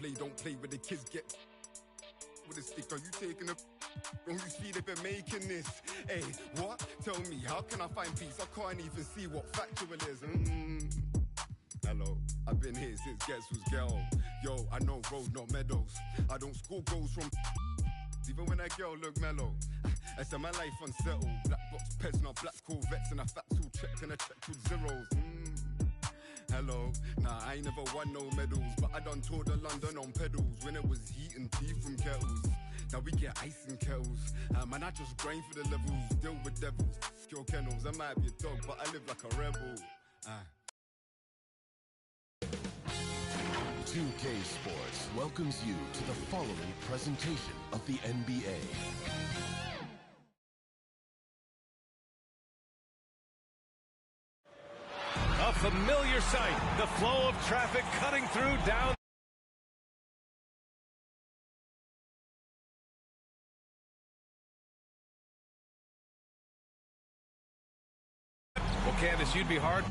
don't play with the kids get with a stick. Are you taking a on whose feet they've been making this? Hey, what? Tell me, how can I find peace? I can't even see what factual is. Hello, I've been here since Guess Who's Girl. Yo, I know road, not meadows. I don't score goals from even when that girl look mellow. I said my life unsettled. Black box pets, not black Corvettes, and a facts all checked and a check with zeros. Hello, nah, I ain't never won no medals, but I done toured of London on pedals when it was heat and tea from kettles. Now we get ice in kettles, man, I just grind for the levels, deal with devils, kill kennels. I might be a dog, but I live like a rebel. 2K Sports welcomes you to the following presentation of the NBA. A familiar sight, the flow of traffic cutting through down. Well, Candace, you'd be hard.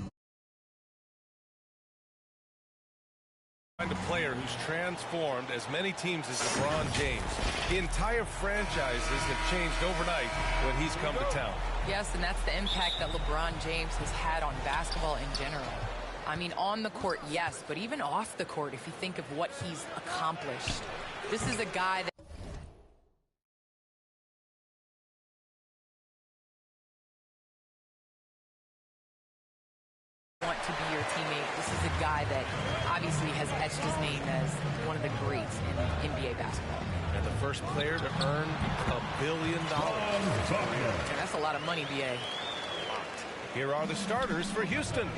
Find a player who's transformed as many teams as LeBron James. The entire franchises have changed overnight when he's come to town. Yes, and that's the impact that LeBron James has had on basketball in general. I mean, on the court, yes, but even off the court, if you think of what he's accomplished. This is a guy that want to be your teammate. This is a guy that obviously has etched his name as one of the greats in NBA basketball. And the first player to earn $1 billion. And that's a lot of money, BA. Here are the starters for Houston.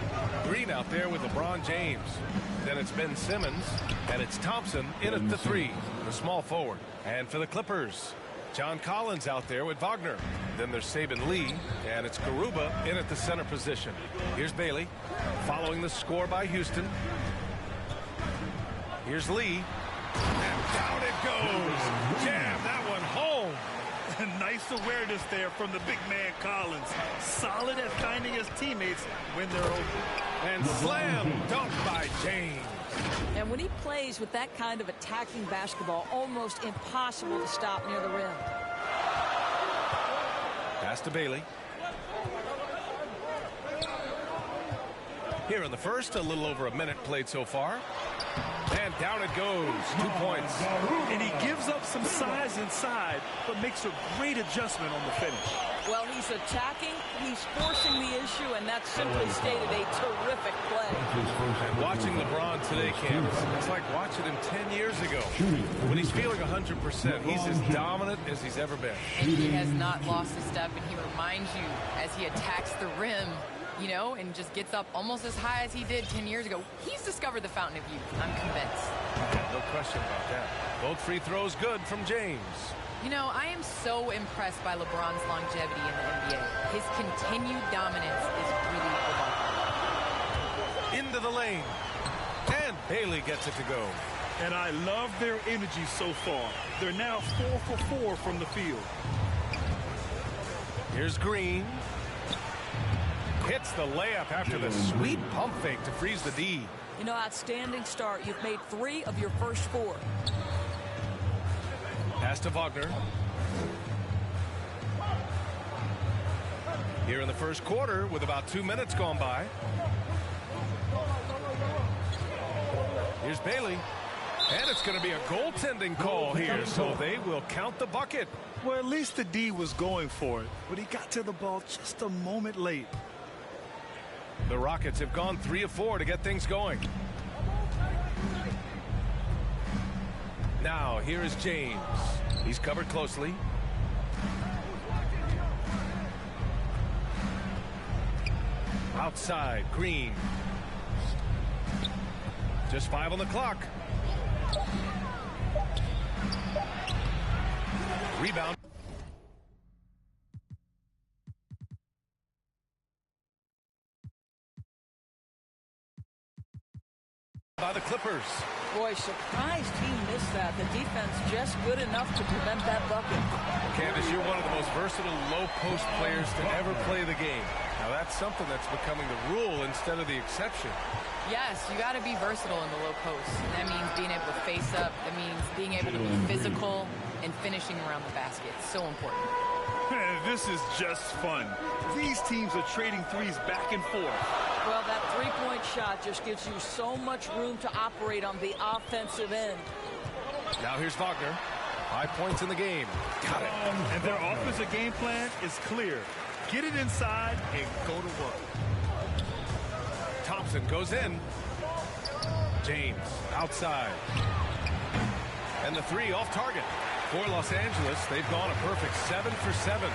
Green out there with LeBron James. Then it's Ben Simmons, and it's Thompson in at the 3, the small forward. And for the Clippers, John Collins out there with Wagner. Then there's Saban Lee, and it's Garuba in at the center position. Here's Bailey, following the score by Houston. Here's Lee, and down it goes. Jam that one home. Nice awareness there from the big man Collins. Solid at finding his teammates when they're open. And slam dunk by James. And when he plays with that kind of attacking basketball, almost impossible to stop near the rim. Pass to Bailey. Here in the first, a little over a minute played so far. And down it goes. 2 points. And he gives up some size inside, but makes a great adjustment on the finish. Well, he's attacking, he's forcing the issue, and that's simply stated a terrific play. And watching LeBron today, Candace, it's like watching him 10 years ago. When he's feeling 100%, he's as dominant as he's ever been. And he has not lost a step, and he reminds you as he attacks the rim, you know, and just gets up almost as high as he did 10 years ago. He's discovered the fountain of youth. I'm convinced. Yeah, no question about that. Both free throws good from James. You know, I am so impressed by LeBron's longevity in the NBA. His continued dominance is really remarkable. Into the lane. And Bailey gets it to go. And I love their energy so far. They're now 4 for 4 from the field. Here's Green. Hits the layup after the sweet pump fake to freeze the D. You know, outstanding start. You've made 3 of your first 4. Pass to Wagner. Here in the first quarter with about 2 minutes gone by. Here's Bailey. And it's going to be a goaltending call here, so they will count the bucket. Well, at least the D was going for it, but he got to the ball just a moment late. The Rockets have gone 3 of 4 to get things going. Now, here is James. He's covered closely. Outside, Green. Just 5 on the clock. Rebound. By the Clippers. Boy, surprised he missed that. The defense just good enough to prevent that bucket. Candace, you're one of the most versatile low-post players to ever play the game. Now, that's something that's becoming the rule instead of the exception. Yes, you got to be versatile in the low post. That means being able to face up. That means being able to be physical and finishing around the basket. So important. This is just fun. These teams are trading threes back and forth. Well, that three-point shot just gives you so much room to operate on the offensive end. Now here's Wagner. 5 points in the game. Got it. And their offensive game plan is clear. Get it inside and go to work. Thompson goes in. James outside. And the three off target. For Los Angeles, they've gone a perfect 7 for 7.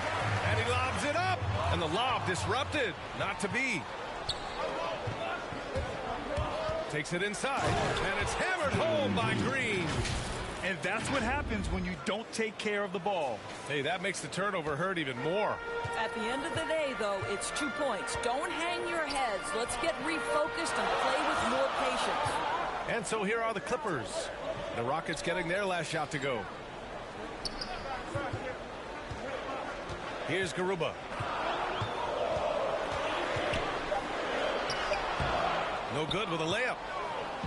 And he lobs it up. And the lob disrupted. Not to be. Takes it inside. And it's hammered home by Green. And that's what happens when you don't take care of the ball. Hey, that makes the turnover hurt even more. At the end of the day, though, it's 2 points. Don't hang your heads. Let's get refocused and play with more patience. And so here are the Clippers. The Rockets getting their last shot to go. Here's Garuba. No good with a layup.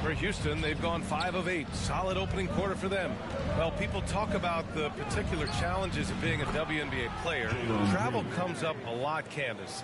For Houston, they've gone 5 of 8. Solid opening quarter for them. Well, people talk about the particular challenges of being a WNBA player. Travel comes up a lot, Candace.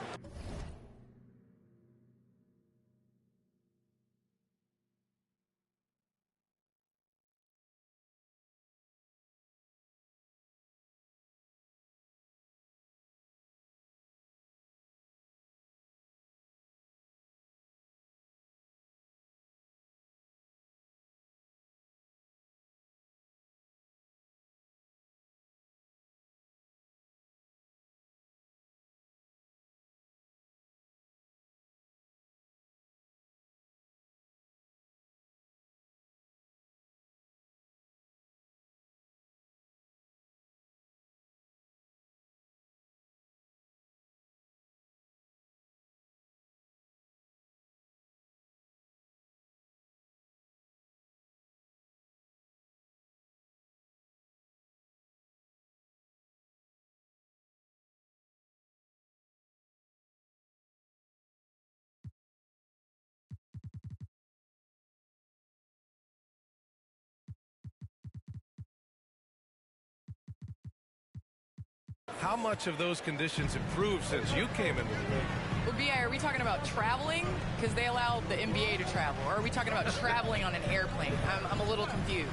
How much of those conditions improved since you came into the league? Well, B.I., are we talking about traveling? Because they allowed the NBA to travel. Or are we talking about traveling on an airplane? I'm a little confused.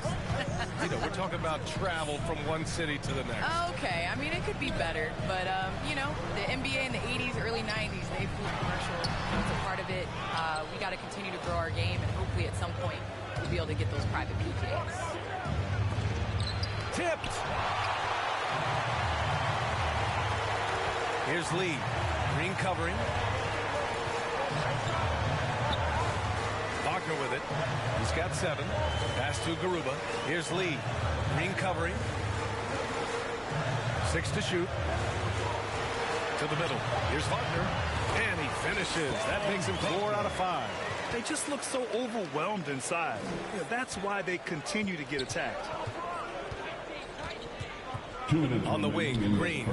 You know, we're talking about travel from one city to the next. Okay, I mean, it could be better. But, you know, the NBA in the 80s, early 90s, they flew commercial. It's a part of it. We got to continue to grow our game, and hopefully at some point we'll be able to get those private PJs. Tipped. Here's Lee. Green covering. Wagner with it. He's got 7. Pass to Garuba. Here's Lee. Green covering. 6 to shoot. To the middle. Here's Wagner. And he finishes. That makes him 4 out of 5. They just look so overwhelmed inside. That's why they continue to get attacked. On the wing, Green.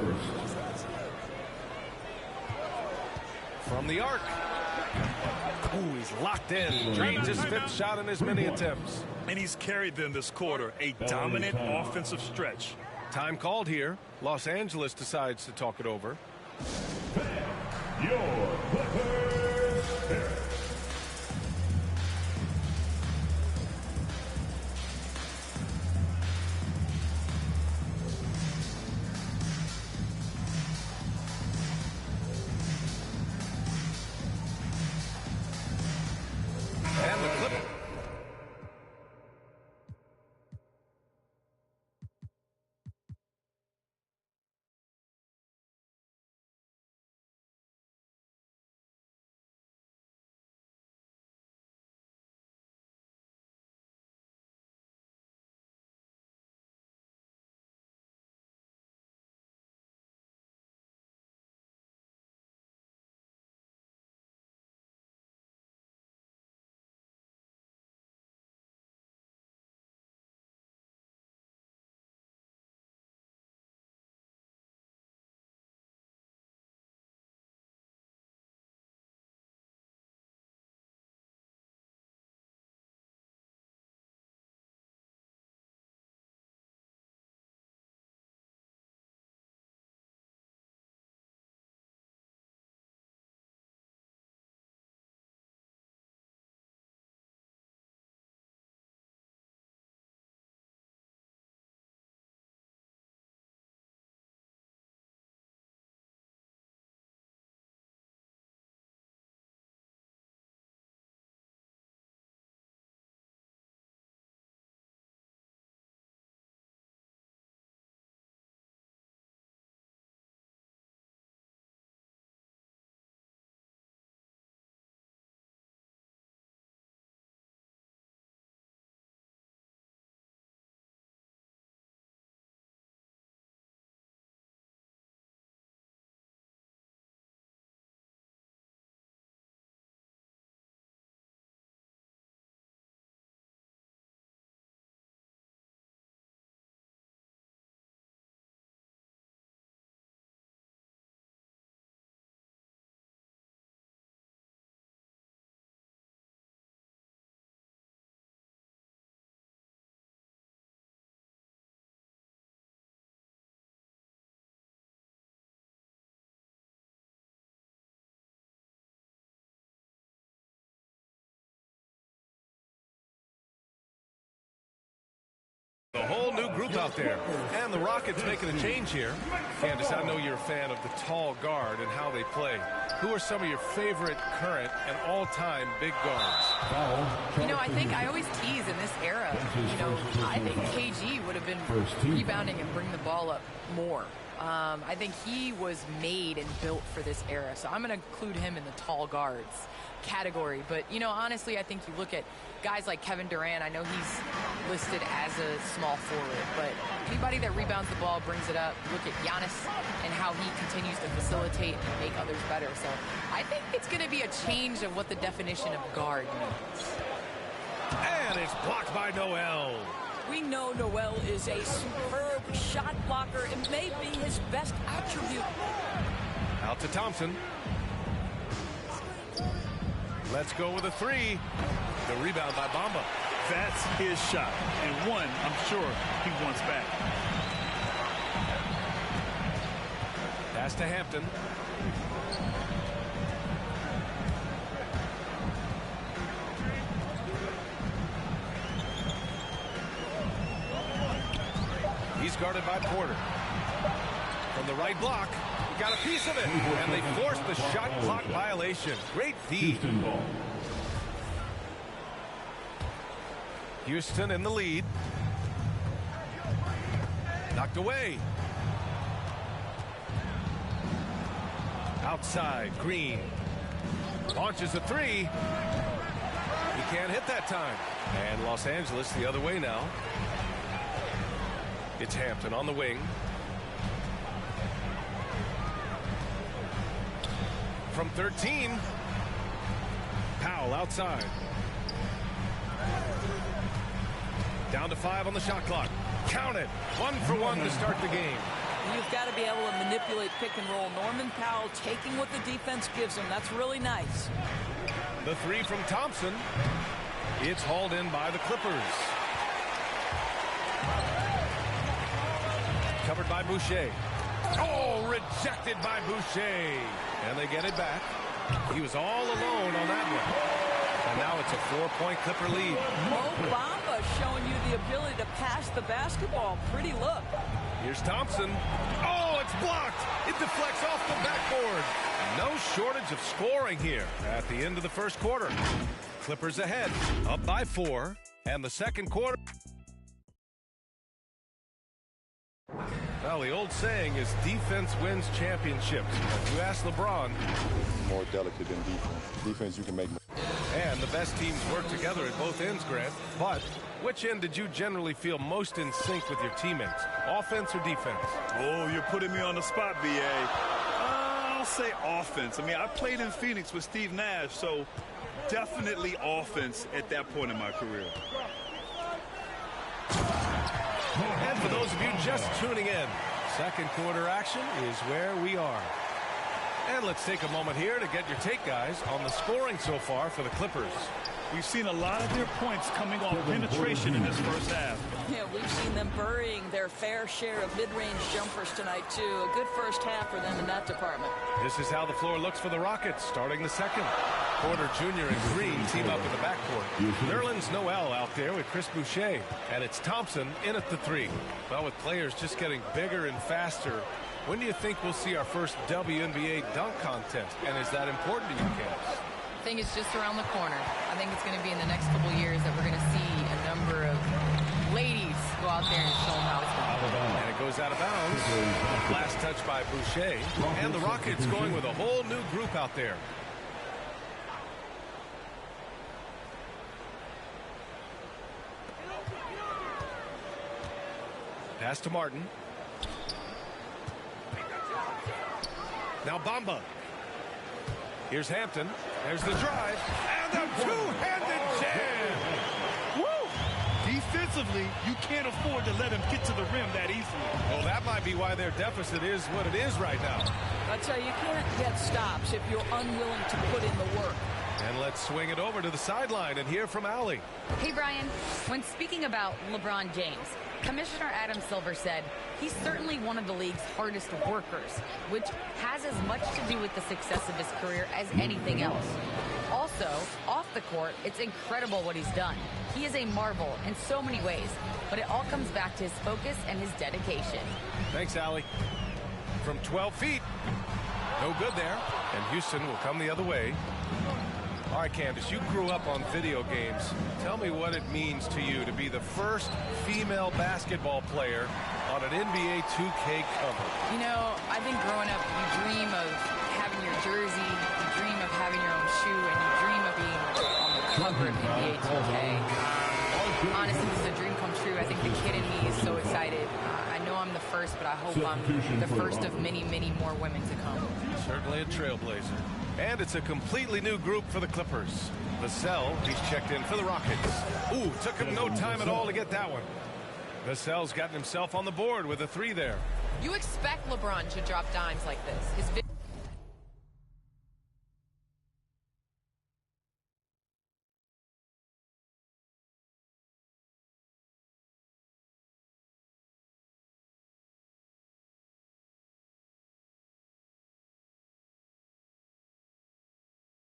From the arc. Ooh, he's locked in. Drains his 5th shot in his many attempts. And he's carried them this quarter. A dominant offensive stretch. Time called here. Los Angeles decides to talk it over. Your Clippers. A whole new group out there. And the Rockets making a change here. Candace, I know you're a fan of the tall guard and how they play. Who are some of your favorite current and all-time big guards? You know, I think I always tease in this era, you know, I think KG would have been rebounding and bring the ball up more. I think he was made and built for this era. So I'm going to include him in the tall guards category. But, you know, honestly, I think you look at guys like Kevin Durant. I know he's listed as a small forward, but anybody that rebounds the ball, brings it up. Look at Giannis and how he continues to facilitate and make others better. So I think it's going to be a change of what the definition of guard means. And it's blocked by Noel. We know Noel is a superb shot blocker. It may be his best attribute. Out to Thompson. Let's go with a three. The rebound by Bamba. That's his shot. And one, I'm sure he wants back. Pass to Hampton. He's guarded by Porter. From the right block, he got a piece of it, and they forced the shot clock violation. Great feed. Houston in the lead. Knocked away. Outside, Green. Launches a three. He can't hit that time. And Los Angeles the other way now. It's Hampton on the wing. From 13. Powell outside. Down to 5 on the shot clock. Count it. 1 for 1 to start the game. You've got to be able to manipulate pick and roll. Norman Powell taking what the defense gives him. That's really nice. The three from Thompson. It's hauled in by the Clippers. Covered by Boucher. Oh, rejected by Boucher. And they get it back. He was all alone on that one. And now it's a 4-point Clipper lead. Mo Bamba showing you the ability to pass the basketball. Pretty look. Here's Thompson. Oh, it's blocked. It deflects off the backboard. No shortage of scoring here at the end of the first quarter. Clippers ahead, up by 4. And the second quarter. Well, the old saying is defense wins championships. If you ask LeBron. More delicate than defense. Defense, you can make more. And the best teams work together at both ends, Grant. But which end did you generally feel most in sync with your teammates? Offense or defense? Oh, you're putting me on the spot, B.A. I'll say offense. I mean, I played in Phoenix with Steve Nash, so definitely offense at that point in my career. And for those of you just tuning in, second quarter action is where we are. And let's take a moment here to get your take, guys, on the scoring so far for the Clippers. We've seen a lot of their points coming off penetration in this first half. Yeah, we've seen them burying their fair share of mid-range jumpers tonight, too. A good first half for them in that department. This is how the floor looks for the Rockets, starting the second. Porter Jr. and Green team up in the backcourt. Nerlens Noel out there with Chris Boucher. And it's Thompson in at the 3. Well, with players just getting bigger and faster, when do you think we'll see our first WNBA dunk contest? And is that important to you, Candace? I think it's just around the corner. I think it's going to be in the next couple years that we're going to see a number of ladies go out there and show them how it's done. And it goes out of bounds. Last touch by Boucher. And the Rockets going with a whole new group out there. Pass to Martin. Now Bamba. Here's Hampton. There's the drive. And the two-handed jam. Woo! Defensively, you can't afford to let him get to the rim that easily. Well, that might be why their deficit is what it is right now. I tell you, you can't get stops if you're unwilling to put in the work. And let's swing it over to the sideline and hear from Allie. Hey, Brian. When speaking about LeBron James, Commissioner Adam Silver said he's certainly one of the league's hardest workers, which has as much to do with the success of his career as anything else. Also, Also, off the court, it's incredible what he's done. He is a marvel in so many ways, but it all comes back to his focus and his dedication. Thanks, Allie. From 12 feet. No good there. And Houston will come the other way. All right, Candace, you grew up on video games. Tell me what it means to you to be the first female basketball player on an NBA 2K cover. You know, I think growing up, you dream of having your jersey, you dream of having your own shoe, and you dream of being on the cover of NBA 2K. Honestly, this is a dream come true. I think the kid in me is so excited. I know I'm the first, but I hope I'm the first of many, many more women to come. Certainly a trailblazer. And it's a completely new group for the Clippers. Vassell, he's checked in for the Rockets. Ooh, took him no time at all to get that one. Vassell's gotten himself on the board with a 3 there. You expect LeBron to drop dimes like this. His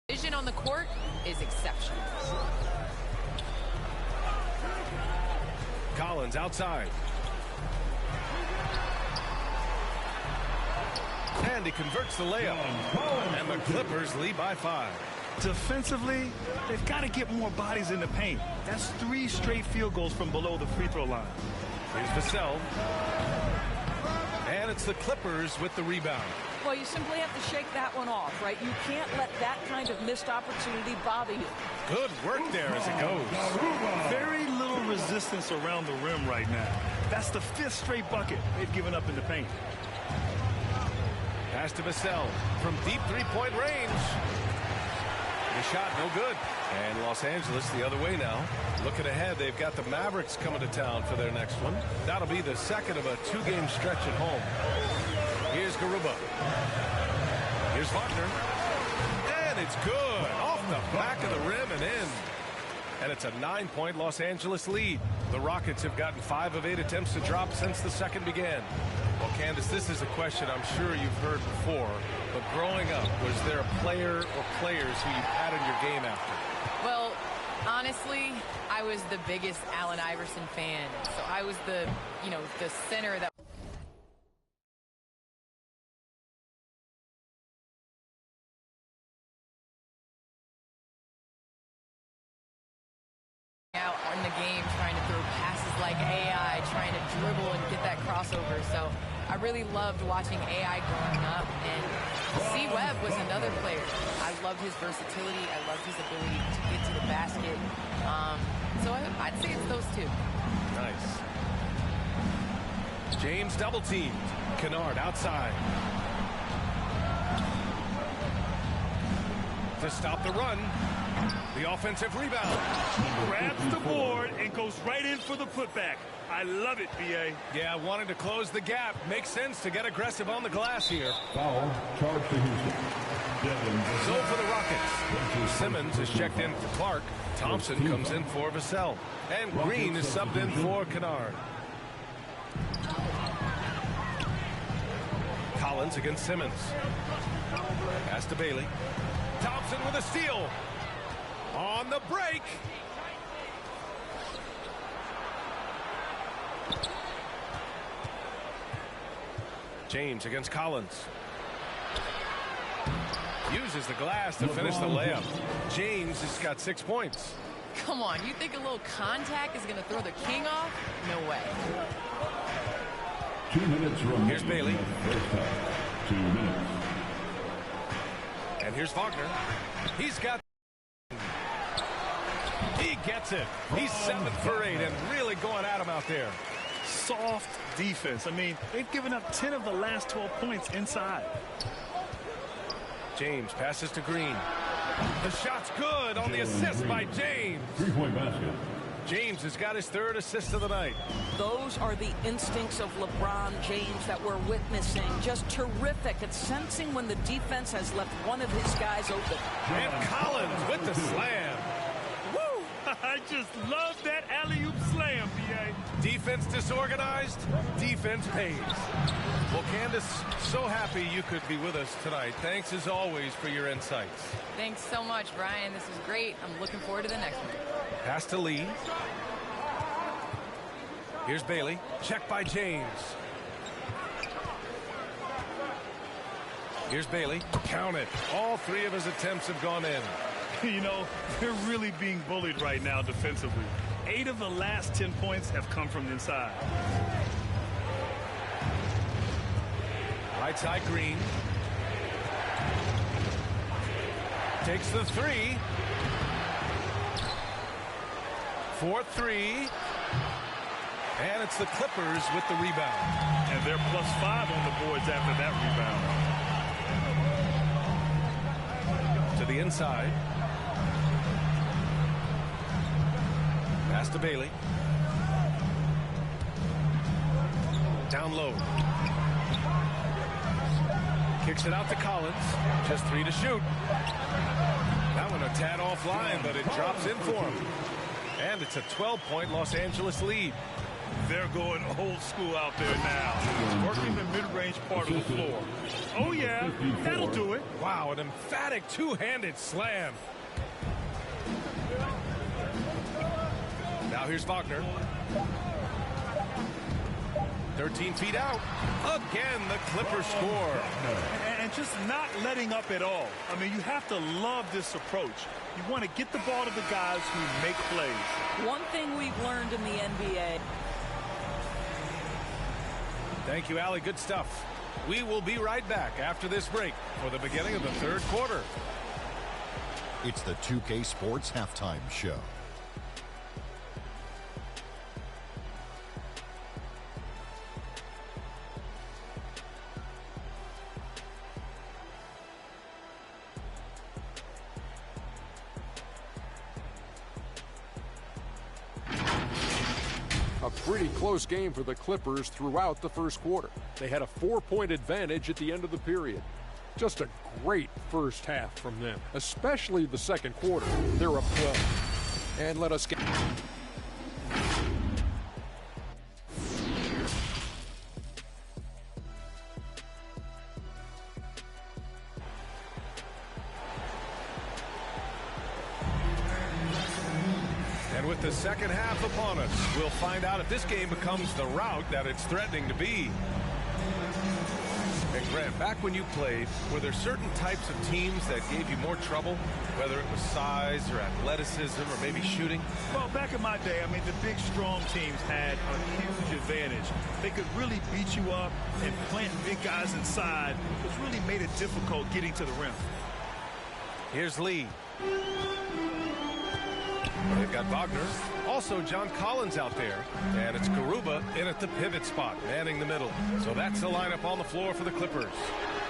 vision on the court is exceptional. Collins outside. And he converts the layup. And the Clippers lead by 5. Defensively, they've got to get more bodies in the paint. That's 3 straight field goals from below the free throw line. Here's Vassell. And it's the Clippers with the rebound. Well, you simply have to shake that one off, right? You can't let that kind of missed opportunity bother you. Good work there as it goes. Very little resistance around the rim right now. That's the 5th straight bucket they've given up in the paint. Pass to Vassell from deep three-point range. The shot no good. And Los Angeles the other way now. Looking ahead, they've got the Mavericks coming to town for their next one. That'll be the second of a 2-game stretch at home. Here's Garuba. Here's Wagner. And it's good. Off the back of the rim and in. And it's a 9-point Los Angeles lead. The Rockets have gotten 5 of 8 attempts to drop since the second began. Well, Candace, this is a question I'm sure you've heard before, but growing up, was there a player or players who you patterned your game after? Well, honestly, I was the biggest Allen Iverson fan. So I was the center that out in the game, trying to throw passes like AI, trying to dribble and get that crossover. So I really loved watching AI growing up, and C. Webb was another player. I loved his versatility. I loved his ability to get to the basket. So I'd say it's those 2. Nice. James double teamed. Kennard outside. To stop the run. The offensive rebound. Grabs the board and goes right in for the putback. I love it, B.A. Yeah, wanting to close the gap. Makes sense to get aggressive on the glass here. Foul, charge to Houston. So for the Rockets, Simmons is checked in for Clark. Thompson comes in for Vassell. And Green is subbed in for Kennard. Collins against Simmons. Pass to Bailey. Thompson with a steal. On the break. James against Collins. Uses the glass to finish the layup. James has got 6 points. Come on, you think a little contact is going to throw the king off? No way. 2 minutes remaining. Here's Bailey. 2 minutes. And here's Wagner. He's got. He gets it. He's 7 for 8 and really going at him out there. Soft defense. I mean, they've given up 10 of the last 12 points inside. James passes to Green. The shot's good on the assist by James. 3-point basket. James has got his 3rd assist of the night. Those are the instincts of LeBron James that we're witnessing. Just terrific at sensing when the defense has left one of his guys open. And Collins with the slam. Woo! I just love that alley-oop slam, B.A. defense disorganized, defense pays. Well, Candace, so happy you could be with us tonight. Thanks as always for your insights. Thanks so much, Brian. This is great. I'm looking forward to the next one. Pass to Lee. Here's Bailey. Check by James. Here's Bailey. Count it. All three of his attempts have gone in. You know, they're really being bullied right now defensively. 8 of the last 10 points have come from the inside. Right side, Green. Takes the 3. 4-3. And it's the Clippers with the rebound. And they're +5 on the boards after that rebound. To the inside. Pass to Bailey. Down low. Kicks it out to Collins. Just 3 to shoot. That one a tad offline, but it drops in for him. And it's a 12-point Los Angeles lead. They're going old school out there now. Working the mid-range part of the floor. Oh, yeah, that'll do it. Wow, an emphatic two-handed slam. Now here's Wagner. 13 feet out. Again, the Clippers score. And just not letting up at all. I mean, you have to love this approach. You want to get the ball to the guys who make plays. One thing we've learned in the NBA. Thank you, Allie. Good stuff. We will be right back after this break for the beginning of the third quarter. It's the 2K Sports Halftime Show. A pretty close game for the Clippers throughout the first quarter. They had a 4-point advantage at the end of the period. Just a great first half from them, especially the second quarter. They're up 12. And let us get... With the second half upon us, we'll find out if this game becomes the rout that it's threatening to be. And Grant, back when you played, were there certain types of teams that gave you more trouble, whether it was size or athleticism or maybe shooting? Well, back in my day, I mean, the big, strong teams had a huge advantage. They could really beat you up and plant big guys inside, which really made it difficult getting to the rim. Here's Lee. They've got Wagner. Also, John Collins out there. And it's Garuba in at the pivot spot, manning the middle. So that's the lineup on the floor for the Clippers.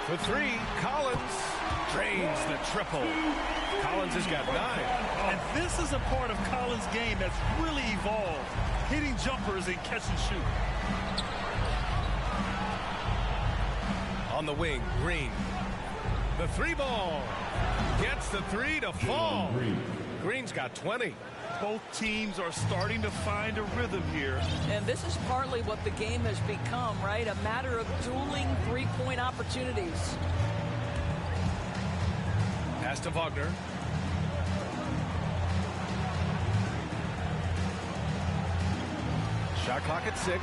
For 3, Collins drains the triple. Collins has got 9. And this is a part of Collins' game that's really evolved. Hitting jumpers and catch and shoot. On the wing, Green. The 3 ball. Gets the 3 to fall. Green's got 20. Both teams are starting to find a rhythm here. And this is partly what the game has become, right? A matter of dueling 3-point opportunities. Pass to Wagner. Shot clock at 6.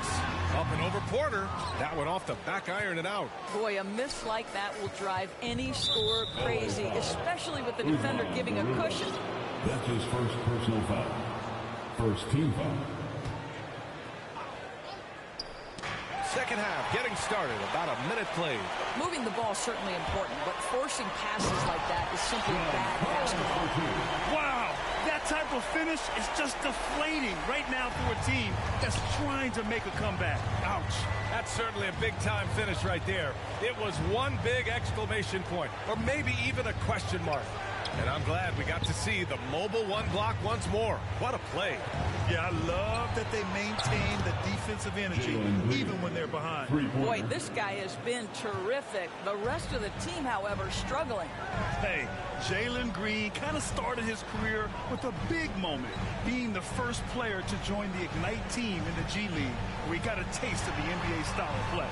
Up and over Porter. That one off the back iron and out. Boy, a miss like that will drive any scorer crazy, especially with the defender giving a cushion. That's his first personal foul. First team foul. Second half getting started. About a minute played. Moving the ball is certainly important, but forcing passes like that is simply bad basketball. Wow, that type of finish is just deflating right now for a team that's trying to make a comeback. Ouch. That's certainly a big-time finish right there. It was one big exclamation point, or maybe even a question mark. And I'm glad we got to see the mobile one block once more. What a play. Yeah, I love that they maintain the defensive energy even when they're behind. Boy, this guy has been terrific. The rest of the team, however, struggling. Hey, Jalen Green kind of started his career with a big moment, being the first player to join the Ignite team in the G League, where he got a taste of the NBA style of play.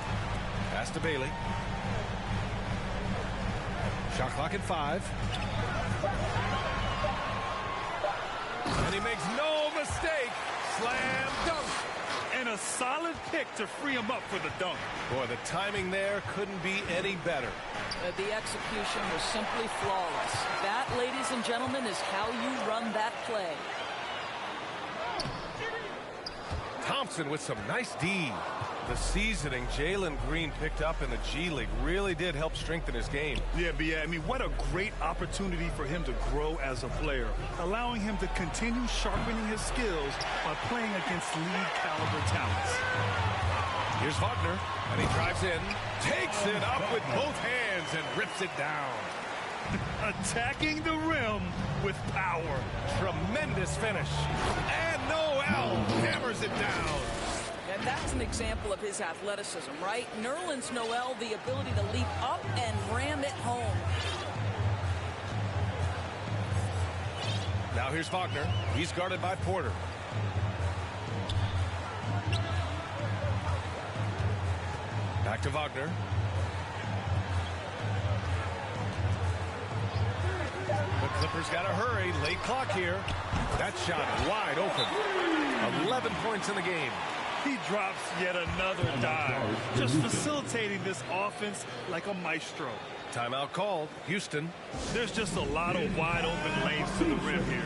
Pass to Bailey. Shot clock at 5. And he makes no mistake. Slam dunk. And a solid pick to free him up for the dunk. Boy, the timing there couldn't be any better. The execution was simply flawless. That, ladies and gentlemen, is how you run that play. Thompson with some nice D. The seasoning Jalen Green picked up in the G League really did help strengthen his game. Yeah, I mean, what a great opportunity for him to grow as a player, allowing him to continue sharpening his skills by playing against league caliber talents. Here's Wagner, and he drives in, takes it up with both hands, and rips it down. Attacking the rim with power. Tremendous finish. And Noel hammers it down. And that's an example of his athleticism, right? Nerlens Noel, the ability to leap up and ram it home. Now here's Wagner. He's guarded by Porter. Back to Wagner. The Clippers got to hurry. Late clock here. That shot wide open. 11 points in the game. He drops yet another dive, just facilitating this offense like a maestro. Timeout called. Houston. There's just a lot of wide open lanes to the rim here.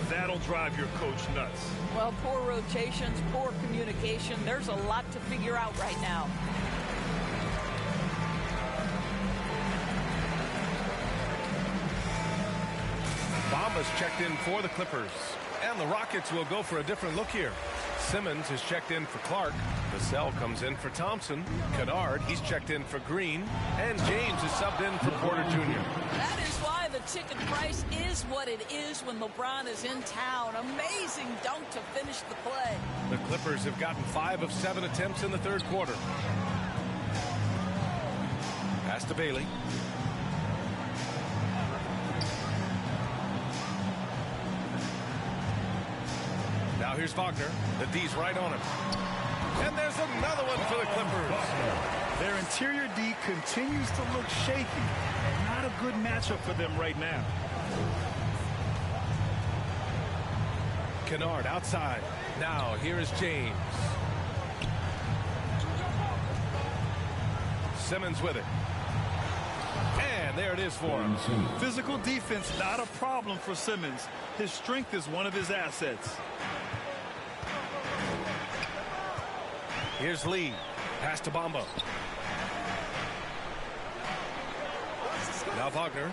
That'll drive your coach nuts. Well, poor rotations, poor communication. There's a lot to figure out right now. Bamba's checked in for the Clippers. And the Rockets will go for a different look here. Simmons has checked in for Clark. Vassell comes in for Thompson. Kennard, he's checked in for Green. And James is subbed in for Porter Jr. That is why the ticket price is what it is when LeBron is in town. Amazing dunk to finish the play. The Clippers have gotten 5 of 7 attempts in the third quarter. Pass to Bailey. Now here's Wagner. The D's right on him. And there's another one for the Clippers. Their interior D continues to look shaky. Not a good matchup for them right now. Kennard outside. Now here is James. Simmons with it. And there it is for him. Physical defense, not a problem for Simmons. His strength is one of his assets. Here's Lee. Pass to Bamba. Now Wagner.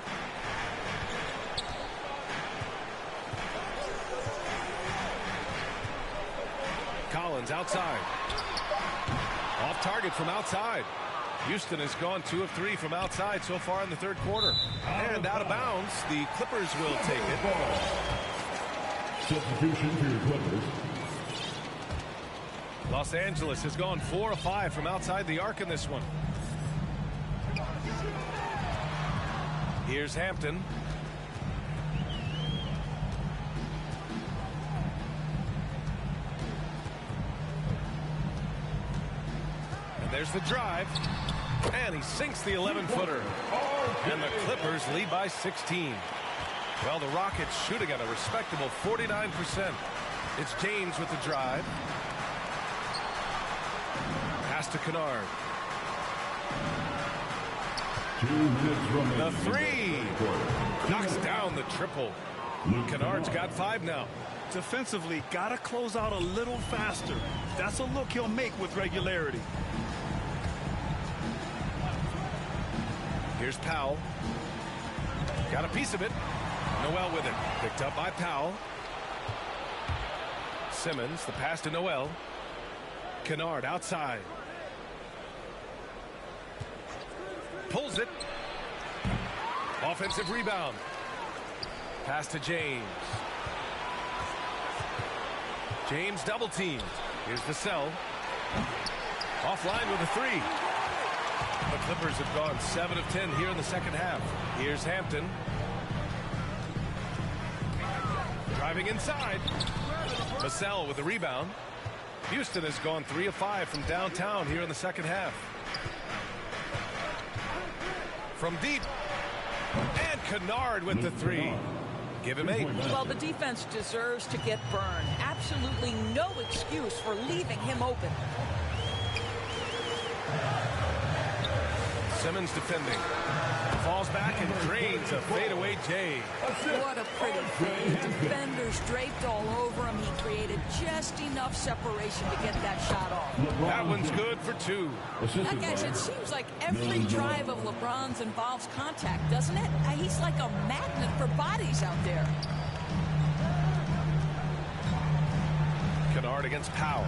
Collins outside. Off target from outside. Houston has gone 2 of 3 from outside so far in the third quarter. And out of bounds, the Clippers will take it. Substitution for your Clippers. Los Angeles has gone 4 of 5 from outside the arc in this one. Here's Hampton. And there's the drive. And he sinks the 11-footer. And the Clippers lead by 16. Well, the Rockets shooting at a respectable 49%. It's James with the drive. Pass to Kennard. 2 minutes remaining. The 3 knocks down the triple. Kennard's got 5 now. Defensively, got to close out a little faster. That's a look he'll make with regularity. Here's Powell. Got a piece of it. Noel with it. Picked up by Powell. Simmons, the pass to Noel. Kennard outside. Pulls it. Offensive rebound. Pass to James. James double teamed. Here's Vassell. Offline with a three. The Clippers have gone 7 of 10 here in the second half. Here's Hampton. Driving inside. Vassell with the rebound. Houston has gone 3 of 5 from downtown here in the second half. From deep. And Kennard with the three. Give him 8. Well, the defense deserves to get burned. Absolutely no excuse for leaving him open. Simmons defending. Falls back and drains a fadeaway J. What a pretty fade. Defenders draped all over him. He created just enough separation to get that shot off. That one's good for 2. Guys, it seems like every drive of LeBron's involves contact, doesn't it? He's like a magnet for bodies out there. Kennard against Powell.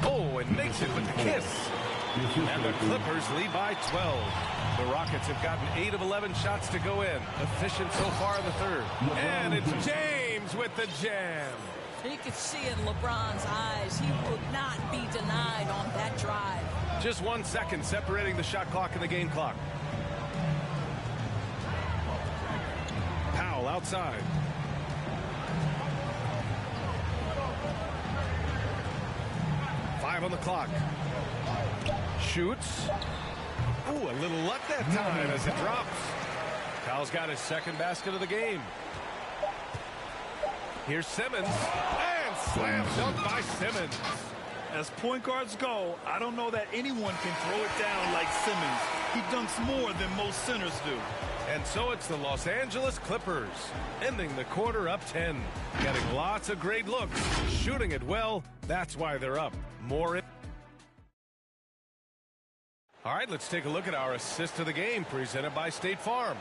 Oh, and makes it with the kiss. And the Clippers lead by 12. The Rockets have gotten 8 of 11 shots to go in. Efficient so far in the third. And it's James with the jam. You could see it in LeBron's eyes. He would not be denied on that drive. Just 1 second separating the shot clock and the game clock. Powell outside. On the clock. Shoots. Ooh, a little luck that time as it drops. Powell's got his second basket of the game. Here's Simmons. And slam dunk by Simmons. As point guards go, I don't know that anyone can throw it down like Simmons. He dunks more than most centers do. And so it's the Los Angeles Clippers, ending the quarter up 10. Getting lots of great looks, shooting it well. That's why they're up. More. All right, let's take a look at our assist of the game presented by State Farm.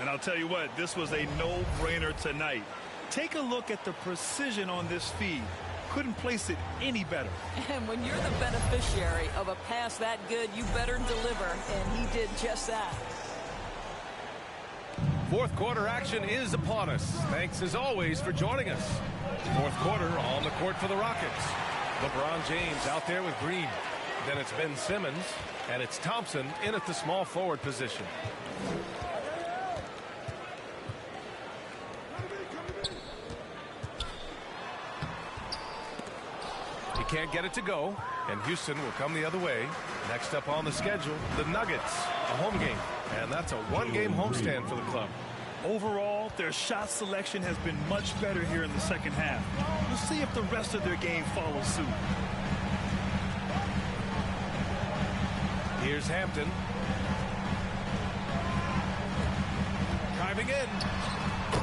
And I'll tell you what, this was a no-brainer tonight. Take a look at the precision on this feed. Couldn't place it any better. And when you're the beneficiary of a pass that good, you better deliver, and he did just that. Fourth quarter action is upon us. Thanks as always for joining us. Fourth quarter on the court for the Rockets. LeBron James out there with Green. Then it's Ben Simmons, and it's Thompson in at the small forward position. He can't get it to go, and Houston will come the other way. Next up on the schedule, the Nuggets, a home game, and that's a one-game homestand for the club. Overall, their shot selection has been much better here in the second half. We'll see if the rest of their game follows suit. Here's Hampton. Driving in.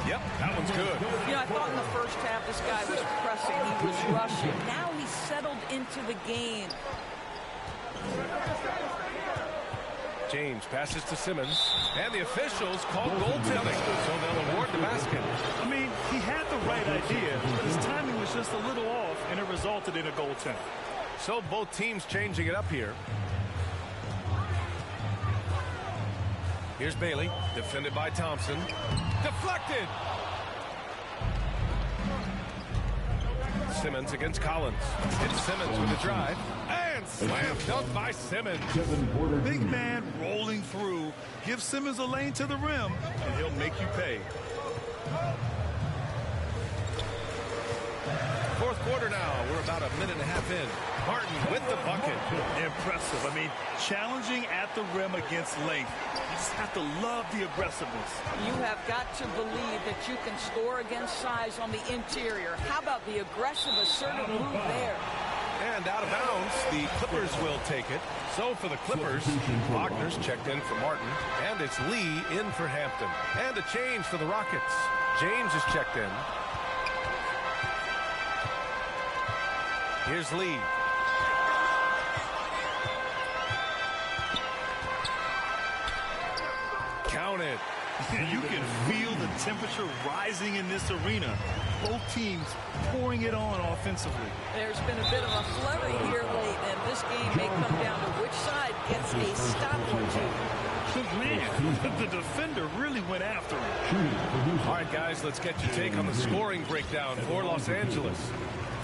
Yep, that one's good. You know, I thought in the first half this guy was pressing, he was rushing. Now he's settled into the game. James passes to Simmons, and the officials call goaltending, so they'll award the basket. I mean, he had the right idea, but his timing was just a little off, and it resulted in a goaltend. So both teams changing it up here. Here's Bailey, defended by Thompson. Deflected! Simmons against Collins. It's Simmons with a drive. And slam dunk by Simmons. Big man rolling through. Give Simmons a lane to the rim, and he'll make you pay. Fourth quarter now. We're about a minute and a half in. Martin with the bucket. Impressive. I mean, challenging at the rim against length. You just have to love the aggressiveness. You have got to believe that you can score against size on the interior. How about the aggressive, assertive move there? And out of bounds, the Clippers will take it. So for the Clippers, Wagner's checked in for Martin, and it's Lee in for Hampton. And a change for the Rockets. James is checked in. Here's Lee. Count it. You can feel the temperature rising in this arena. Both teams pouring it on offensively. There's been a bit of a flurry here late, and this game may come down to which side gets a stop or two. Man, the defender really went after him. All right, guys, let's get your take on the scoring breakdown for Los Angeles.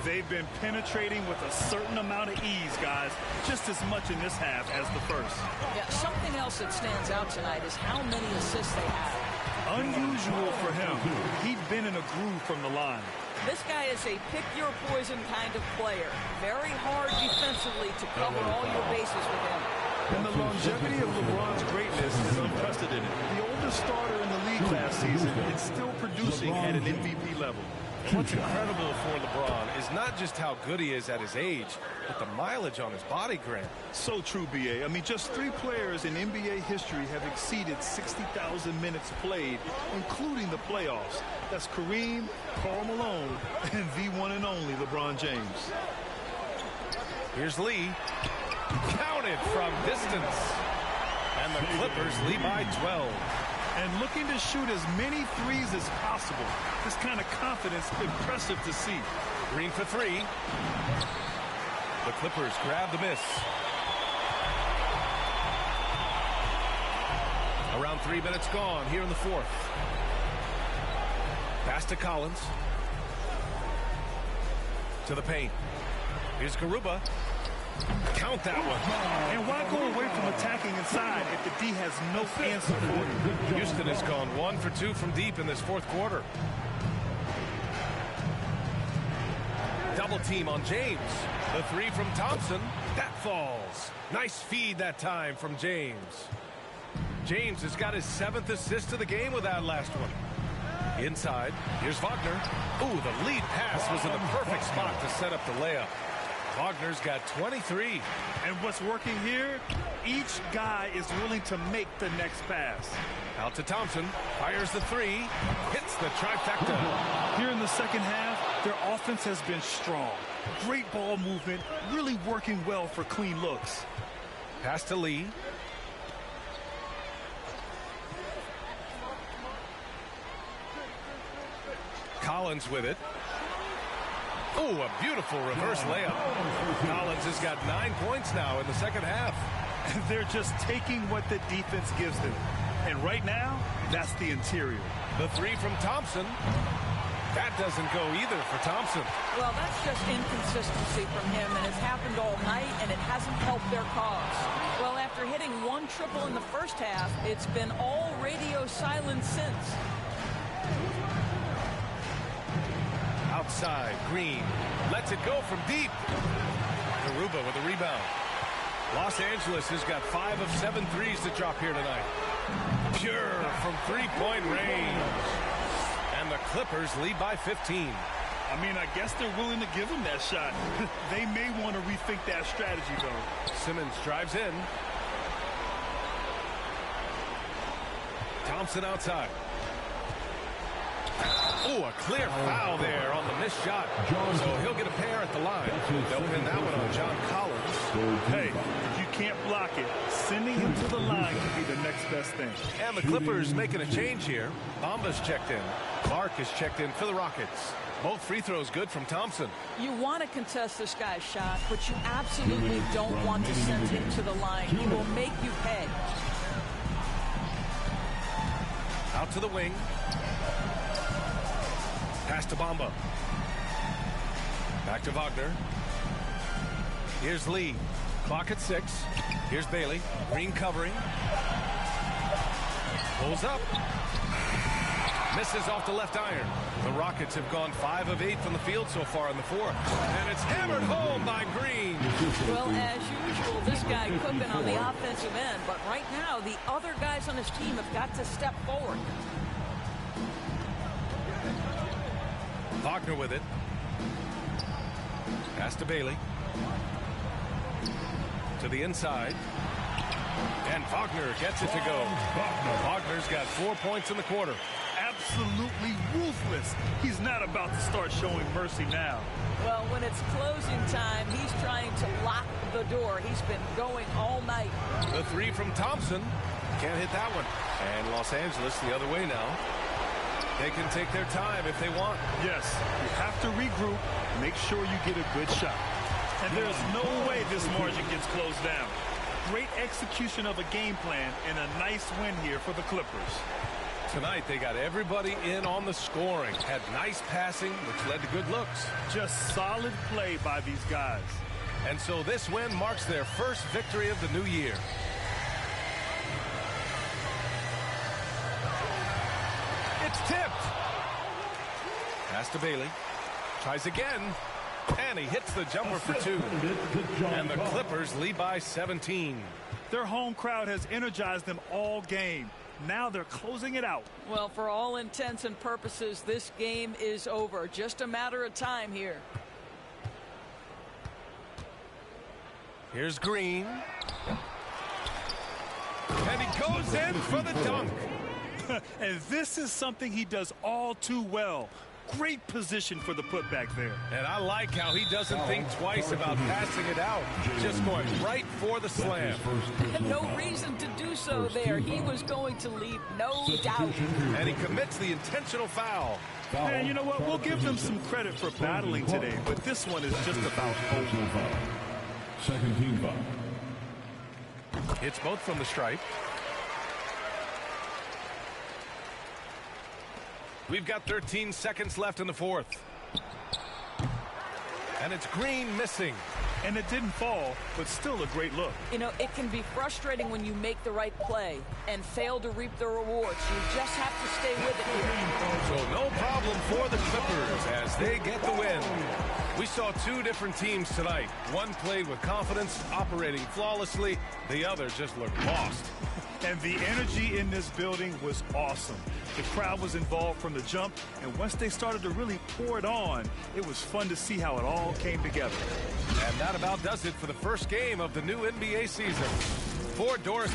They've been penetrating with a certain amount of ease, guys, just as much in this half as the first. Yeah, something else that stands out tonight is how many assists they have. Unusual for him. He'd been in a groove from the line. This guy is a pick-your-poison kind of player. Very hard defensively to cover all your bases with him. And the longevity of LeBron's greatness is unprecedented. The oldest starter in the league last season is still producing at an MVP level. What's incredible for LeBron is not just how good he is at his age, but the mileage on his body, Grant. So true, B.A. I mean, just 3 players in NBA history have exceeded 60,000 minutes played, including the playoffs. That's Kareem, Karl Malone, and the one and only LeBron James. Here's Lee. Counted from distance. And the Clippers lead by 12. And looking to shoot as many threes as possible. This kind of confidence, impressive to see. Green for 3. The Clippers grab the miss. Around 3 minutes gone here in the fourth. Pass to Collins. To the paint. Here's Garuba. Count that one. And why go away from attacking inside if the D has no answer for you? Houston has gone 1 for 2 from deep in this fourth quarter. Double team on James. The 3 from Thompson. That falls. Nice feed that time from James. James has got his 7th assist of the game with that last one. Inside. Here's Wagner. Ooh, the lead pass was in the perfect spot to set up the layup. Wagner's got 23. And what's working here, each guy is willing to make the next pass. Out to Thompson. Fires the 3. Hits the trifecta. Here in the second half, their offense has been strong. Great ball movement, really working well for clean looks. Pass to Lee. Collins with it. Oh, a beautiful reverse layup. Collins has got 9 points now in the second half. And they're just taking what the defense gives them. And right now, that's the interior. The 3 from Thompson. That doesn't go either for Thompson. Well, that's just inconsistency from him, and it's happened all night, and it hasn't helped their cause. Well, after hitting 1 triple in the first half, it's been all radio silence since. Outside, Green lets it go from deep. Garuba with a rebound. Los Angeles has got 5 of 7 threes to drop here tonight. Pure from 3-point range. And the Clippers lead by 15. I mean, I guess they're willing to give him that shot. They may want to rethink that strategy, though. Simmons drives in. Thompson outside. Oh, a clear foul there on the missed shot. So he'll get a pair at the line. They'll pin that one on John Collins. Hey, if you can't block it, sending him to the line could be the next best thing. And the Clippers making a change here. Bamba's checked in. Clark is checked in for the Rockets. Both free throws good from Thompson. You want to contest this guy's shot, but you absolutely don't want to send him to the line. He will make you pay. Out to the wing. Pass to Bamba. Back to Wagner. Here's Lee. Clock at 6. Here's Bailey. Green covering. Pulls up. Misses off the left iron. The Rockets have gone 5 of 8 from the field so far in the fourth. And it's hammered home by Green. Well, as usual, this guy cooking on the offensive end. But right now, the other guys on his team have got to step forward. Wagner with it. Pass to Bailey. To the inside. And Wagner gets it to go. Wagner's got 4 points in the quarter. Absolutely ruthless. He's not about to start showing mercy now. Well, when it's closing time, he's trying to lock the door. He's been going all night. The 3 from Thompson. Can't hit that one. And Los Angeles the other way now. They can take their time if they want. Yes, you have to regroup, make sure you get a good shot. And there's no way this margin gets closed down. Great execution of a game plan and a nice win here for the Clippers. Tonight they got everybody in on the scoring. Had nice passing, which led to good looks. Just solid play by these guys. And so this win marks their first victory of the new year. It's tipped. Pass to Bailey. Tries again. And he hits the jumper for two. And the Clippers lead by 17. Their home crowd has energized them all game. Now they're closing it out. Well, for all intents and purposes, this game is over. Just a matter of time here. Here's Green. And he goes in for the dunk. And this is something he does all too well. Great position for the putback there. And I like how he doesn't think twice about passing it out. Just going right for the slam. No reason to do so there. He was going to leave no doubt. And he commits the intentional foul. And you know what? We'll give them some credit for battling today, but this one is just about over. Second team foul. It's both from the stripe. We've got 13 seconds left in the fourth. And it's Green missing. And it didn't fall, but still a great look. You know, it can be frustrating when you make the right play and fail to reap the rewards. You just have to stay with it here. So no problem for the Clippers as they get the win. We saw two different teams tonight. One played with confidence, operating flawlessly. The other just looked lost. And the energy in this building was awesome. The crowd was involved from the jump, and once they started to really pour it on, it was fun to see how it all came together. And that about does it for the first game of the new NBA season. For Doris.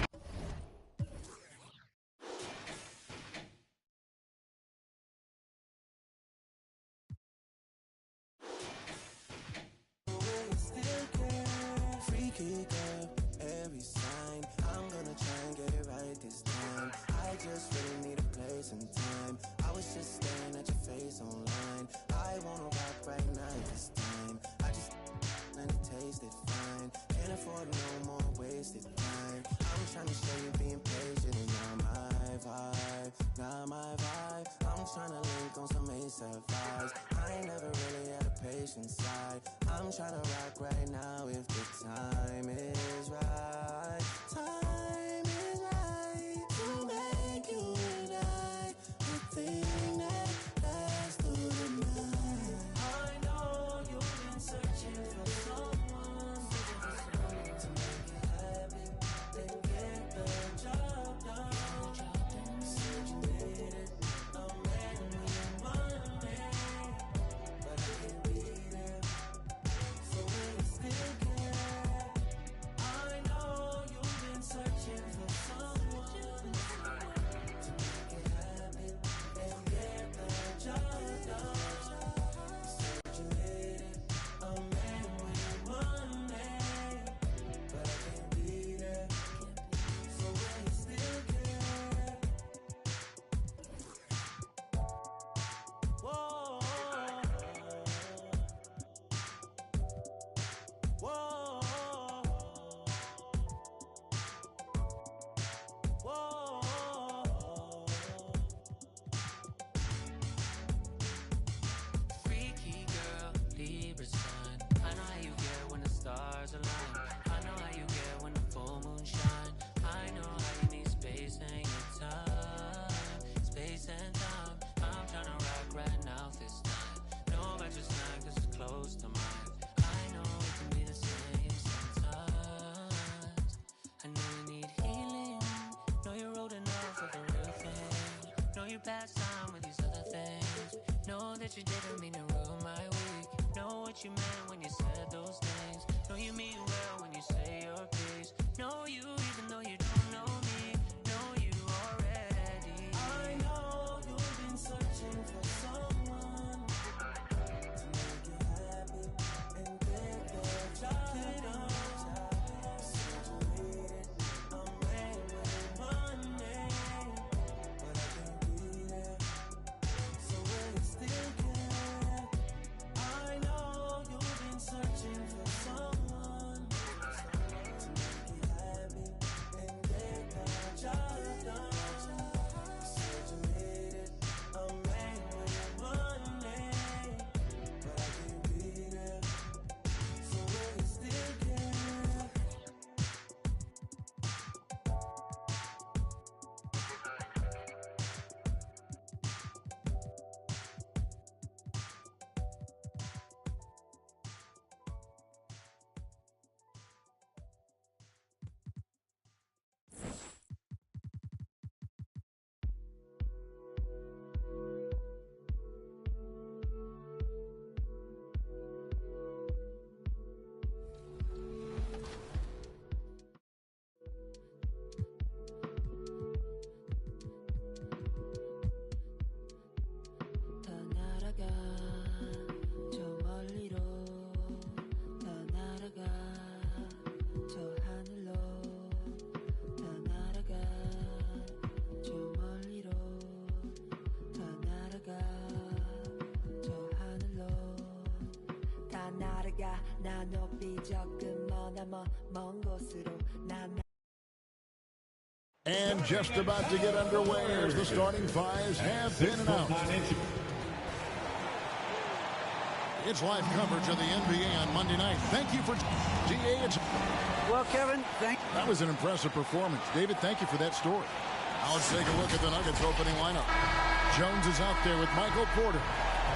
Just really need a place and time. I was just staring at your face online. I wanna rock right now this time. I just let it taste it fine. Can't afford no more wasted time. I'm trying to show you being patient and now my vibe. I'm trying to link on some ASAP vibes. I ain't never really had a patient side. I'm trying to rock right now if the time is right. Time is right to make you and I the thing that lasts through the night. I know you've been searching for someone to make it happen and get the job done. Said you needed a man with money, but I can't be there. So will you still care? I know you've been searching for someone to make it happen and get the job done. Said you needed a man with money, but I can't be there. So will you still care? Whoa, whoa, whoa. Freaky girl, Libra sun. I know how you get when the stars align. I know how you get when the full moon shine. I know how you need space and your time. Space and time. I'm tryna rock right now this time. Know about your sign 'cause it's close to mine. I know it can be the same sometimes. I know you need healing. Know you're old enough for the real thing. Know you passed time with these other things. Know that you didn't mean to ruin my week. Know what you meant when you said those things. Know you mean well when you say your piece. Know you even though you don't know me. Know you already. I know you've been searching for someone to make you happy and get the job done. Said you needed a man with money. 날아가 나 높이 조금 먼 곳으로 난 And just about to get underway as the starting fives have been announced. It's live coverage of the NBA on Monday night. Thank you for GA. Well, Kevin, that was an impressive performance. David, thank you for that story. Now let's take a look at the Nuggets opening lineup. Jones is out there with Michael Porter.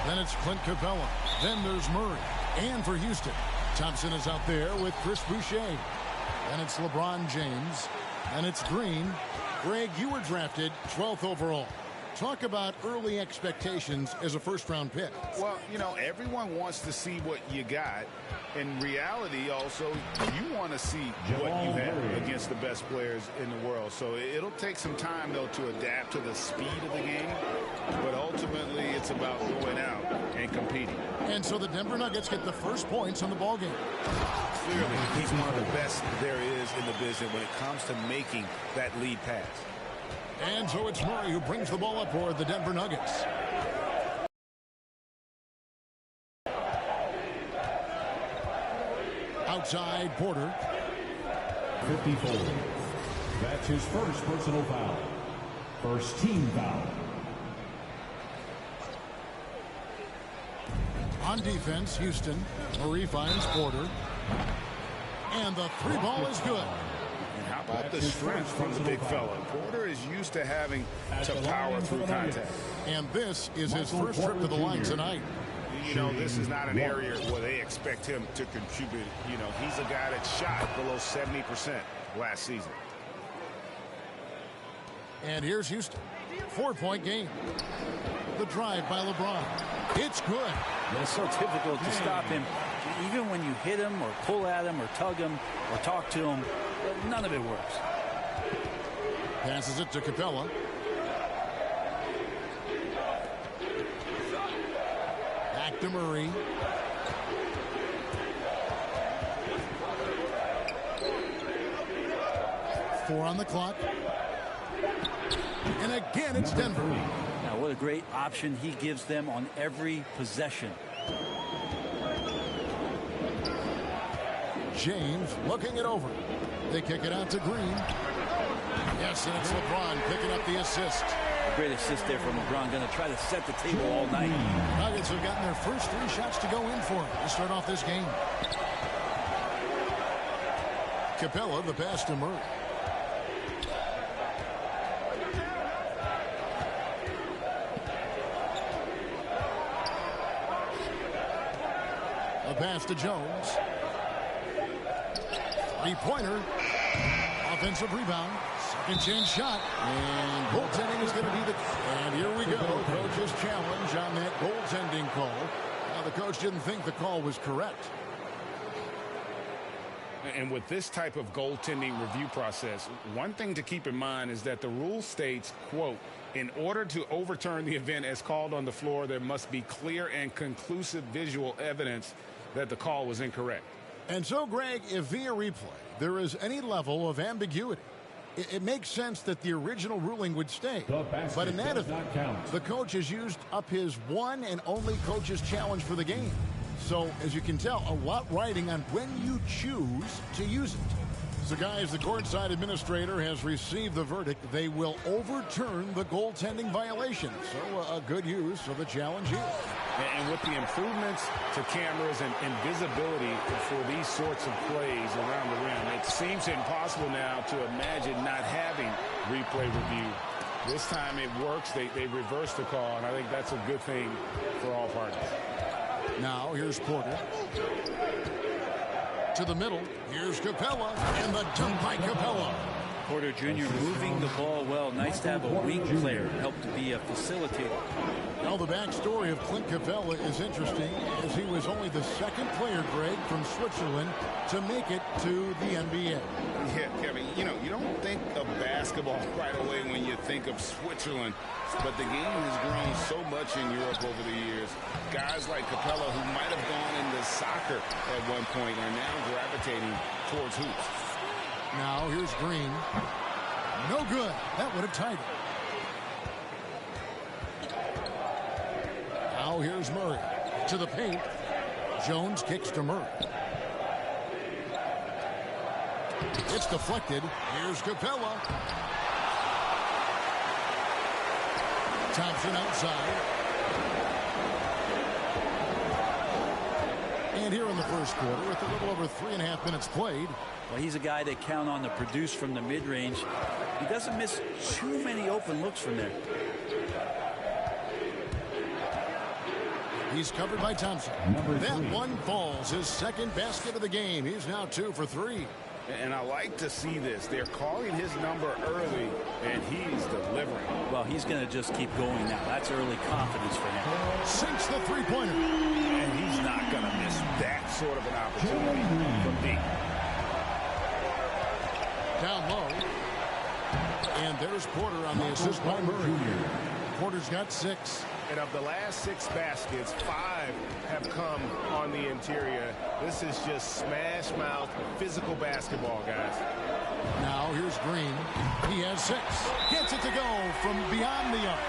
Then it's Clint Capella. Then there's Murray. And for Houston, Thompson is out there with Chris Boucher. Then it's LeBron James. And it's Green. Greg, you were drafted 12th overall. Talk about early expectations as a first-round pick. Well, you know, everyone wants to see what you got. In reality, also, you want to see what you have against the best players in the world. So it'll take some time, though, to adapt to the speed of the game. But ultimately, it's about going out and competing. And so the Denver Nuggets get the first points on the ballgame. Clearly, he's one of the best there is in the business when it comes to making that lead pass. And so it's Murray who brings the ball up for the Denver Nuggets. Outside, Porter. 54. That's his first personal foul. First team foul. On defense, Houston. Murray finds Porter. And the three ball is good. And how about the strength from the big fella? Porter is used to having to power through contact. And this is his first trip to the line tonight. You know, this is not an area where they expect him to contribute. You know, he's a guy that shot below 70% last season. And here's Houston. 4-point game. The drive by LeBron. It's good. It's so difficult to stop him. Even when you hit him or pull at him or tug him or talk to him, none of it works. Passes it to Capella. Back to Murray. Four on the clock. And again, it's Denver. Now, what a great option he gives them on every possession. James looking it over. They kick it out to Green. Yes, and it's LeBron picking up the assist. A great assist there from LeBron. Going to try to set the table all night. Nuggets have gotten their first 3 shots to go in for him to start off this game. Capella, the pass to Murray. A pass to Jones. 3-pointer. Offensive rebound. Second chance shot. And goaltending is going to be the... And here we go. Coach's challenge on that goaltending call. Now, the coach didn't think the call was correct. And with this type of goaltending review process, one thing to keep in mind is that the rule states, quote, in order to overturn the event as called on the floor, there must be clear and conclusive visual evidence that the call was incorrect. And so, Greg, if via replay there is any level of ambiguity, it makes sense that the original ruling would stay. But in that event, the coach has used up his one and only coach's challenge for the game. So, as you can tell, a lot riding on when you choose to use it. So, guys, the courtside administrator has received the verdict. They will overturn the goaltending violation. So, a good use of the challenge here. And with the improvements to cameras and visibility for these sorts of plays around the rim, it seems impossible now to imagine not having replay review. This time it works. They reverse the call, and I think that's a good thing for all parties. Now, here's Porter. To the middle. Here's Capella. And the dunk by Capella. Porter Jr. moving the ball well. Nice to have a wing player help to be a facilitator. Now, the backstory of Clint Capella is interesting, as he was only the second player, Greg, from Switzerland to make it to the NBA. Yeah, Kevin, you know, you don't think of basketball right away when you think of Switzerland, but the game has grown so much in Europe over the years. Guys like Capella, who might have gone into soccer at one point, are now gravitating towards hoops. Now, here's Green. No good. That would have tied it. Now, here's Murray. To the paint. Jones kicks to Murray. It's deflected. Here's Capella. Thompson outside. And here in the first quarter, with a little over 3.5 minutes played. Well, he's a guy they count on to produce from the mid-range. He doesn't miss too many open looks from there. He's covered by Thompson. That one falls. His second basket of the game. He's now 2 for 3. And I like to see this. They're calling his number early, and he's delivering. Well, he's going to just keep going now. That's early confidence for him. Sinks the three-pointer. And he's not going to miss that sort of an opportunity from deep. Down low. And there's Porter on the assist by Murray. Porter's got 6. And of the last 6 baskets, 5 have come on the interior. This is just smash-mouth, physical basketball, guys. Now here's Green. He has 6. Gets it to go from beyond the arc.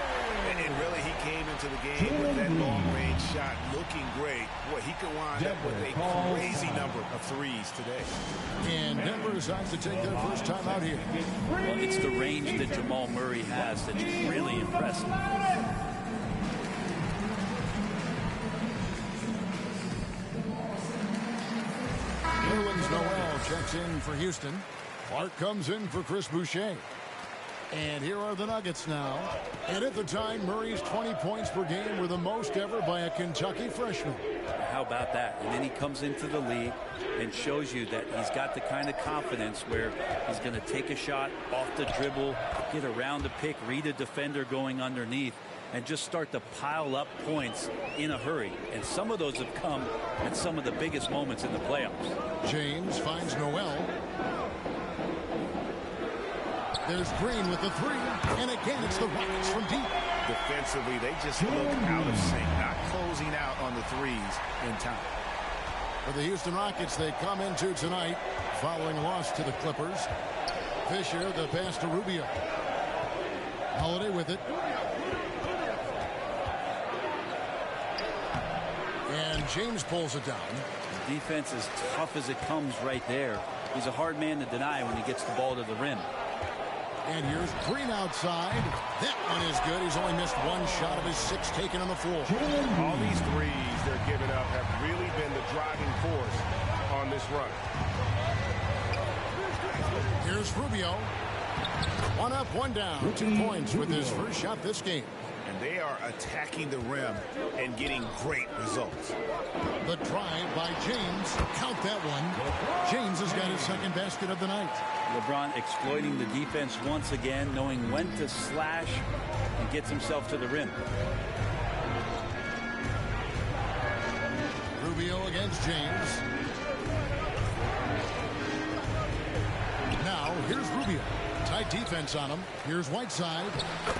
And really, he came into the game with that long-range shot looking great. Boy, he could wind up with a crazy number of threes today. And Denver decides to take their first time out here. Well, it's the range that Jamal Murray has that's really impressive. Noel checks in for Houston. Clark comes in for Chris Boucher. And here are the Nuggets now. And at the time, Murray's 20 points per game were the most ever by a Kentucky freshman. How about that? And then he comes into the league and shows you that he's got the kind of confidence where he's going to take a shot off the dribble, get around the pick, read a defender going underneath, and just start to pile up points in a hurry. And some of those have come at some of the biggest moments in the playoffs. James finds Noel. There's Green with the 3. And again, it's the Rockets from deep. Defensively, they just look out of sync, not closing out on the threes in time. For the Houston Rockets, they come into tonight following a loss to the Clippers. Fisher, the pass to Rubio. Holiday with it. And James pulls it down. The defense is tough as it comes right there. He's a hard man to deny when he gets the ball to the rim. And here's Green outside. That one is good. He's only missed 1 shot of his 6 taken on the floor. All these threes they're giving up have really been the driving force on this run. Here's Rubio. 1 up, 1 down. 2 points with his first shot this game. And they are attacking the rim and getting great results. The drive by James. Count that one. James has got his second basket of the night. LeBron exploiting the defense once again, knowing when to slash and gets himself to the rim. Rubio against James. Now here's Rubio. Tight defense on him. Here's Whiteside.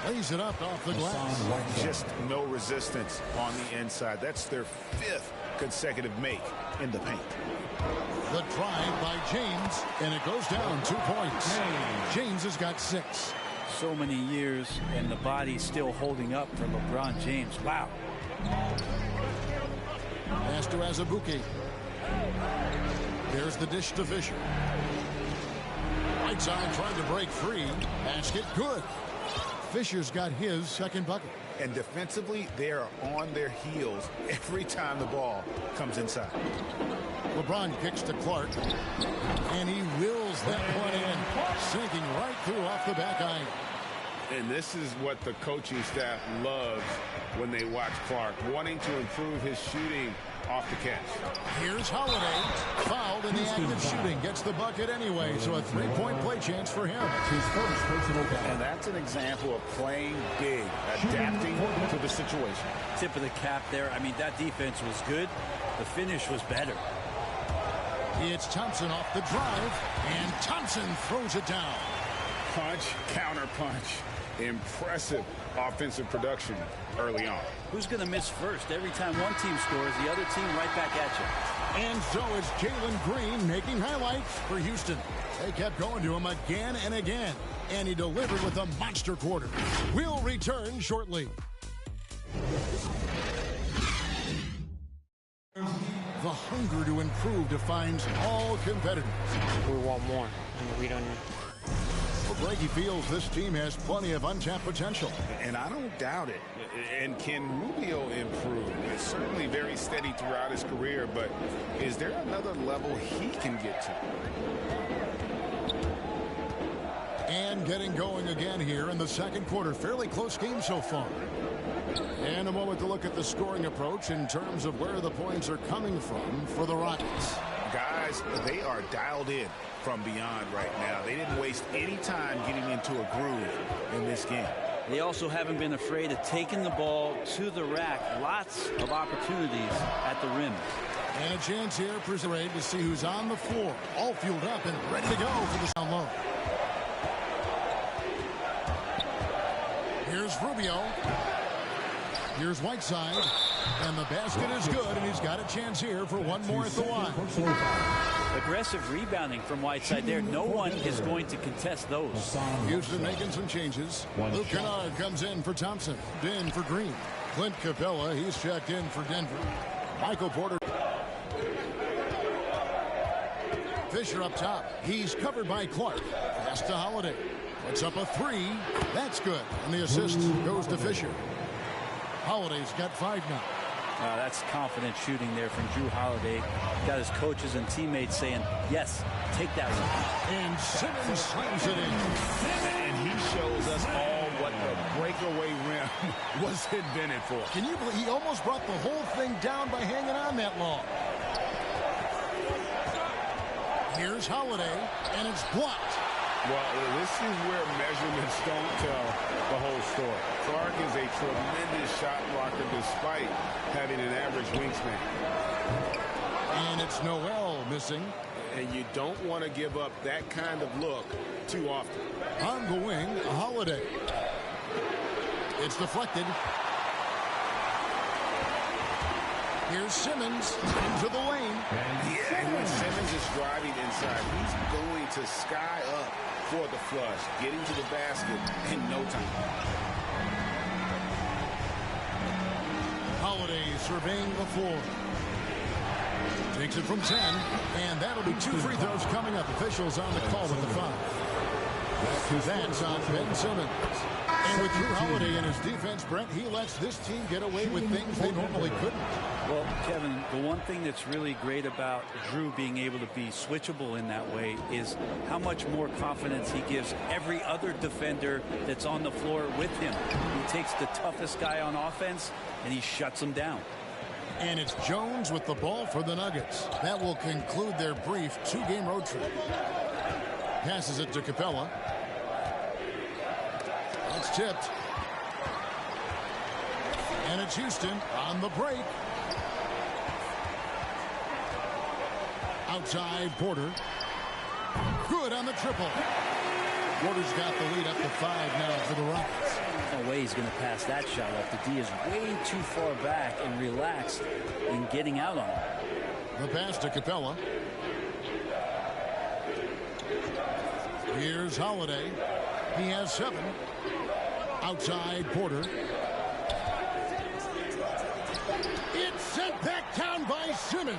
Lays it up off the glass. Just no resistance on the inside. That's their 5th consecutive make in the paint. The drive by James, and it goes down 2 points. James has got 6. So many years, and the body's still holding up for LeBron James. Wow. Pass to Azubuike. There's the dish to Fisher. Whiteside trying to break free. Basket good. Fisher's got his second bucket. And defensively, they are on their heels every time the ball comes inside. LeBron kicks to Clark. And he wills that one in. Sinking right through off the back iron. And this is what the coaching staff loves when they watch Clark, wanting to improve his shooting off the catch. Here's Holiday. Fouled in the act of shooting. Gets the bucket anyway, so a 3-point play chance for him. His first personal foul. And that's an example of playing big, adapting to the situation. Tip of the cap there. I mean, that defense was good. The finish was better. It's Thompson off the drive, and Thompson throws it down. Punch, counter punch. Impressive offensive production early on. Who's going to miss first? Every time one team scores, the other team right back at you. And so it's Jalen Green making highlights for Houston. They kept going to him again and again, and he delivered with a monster quarter. We'll return shortly. The hunger to improve defines all competitors. We want more, and we don't. Well, Greg, he feels this team has plenty of untapped potential. And I don't doubt it. And can Rubio improve? It's certainly very steady throughout his career, but is there another level he can get to? And getting going again here in the second quarter. Fairly close game so far. And a moment to look at the scoring approach in terms of where the points are coming from for the Rockets. Guys, they are dialed in from beyond right now. They didn't waste any time getting into a groove in this game. They also haven't been afraid of taking the ball to the rack. Lots of opportunities at the rim. And a chance here for Zerade to see who's on the floor. All fueled up and ready to go for the down low. Here's Rubio. Here's Whiteside. And the basket is good, and he's got a chance here for one more at the line. Aggressive rebounding from Whiteside there. No one is going to contest those. Houston making some changes. Luke Kennard comes in for Thompson. In for Green. Clint Capella, he's checked in for Denver. Michael Porter. Fisher up top. He's covered by Clark. Pass to Holiday. Puts up a three. That's good. And the assist goes to Fisher. Holiday's got 5 now. That's confident shooting there from Drew Holiday. Got his coaches and teammates saying, yes, take that one. And Simmons slams it in. And he shows us all what the breakaway rim was invented for. Can you believe he almost brought the whole thing down by hanging on that long? Here's Holiday, and it's blocked. Well, this is where measurements don't tell the whole story. Clark is a tremendous shot blocker despite having an average wingspan. And it's Noel missing. And you don't want to give up that kind of look too often. On the wing, Holiday. It's deflected. Here's Simmons into the lane. Yeah, and when Simmons is driving inside, he's going to sky up for the flush, getting to the basket in no time. Holiday surveying the floor. Takes it from 10, and that'll be 2 free throws coming up. Officials on the call with the foul. That's on Ben Simmons. And with Drew Holiday in his defense, Brent, he lets this team get away with things they normally couldn't. Well, Kevin, the one thing that's really great about Drew being able to be switchable in that way is how much more confidence he gives every other defender that's on the floor with him. He takes the toughest guy on offense, and he shuts him down. And it's Jones with the ball for the Nuggets. That will conclude their brief 2-game road trip. Passes it to Capella. It's tipped. And it's Houston on the break. Outside Porter. Good on the triple. Porter's got the lead up to 5 now for the Rockets. No way he's going to pass that shot up. The D is way too far back and relaxed in getting out on it. The pass to Capella. Here's Holiday. He has 7. Outside Porter. It's sent back down by Simmons.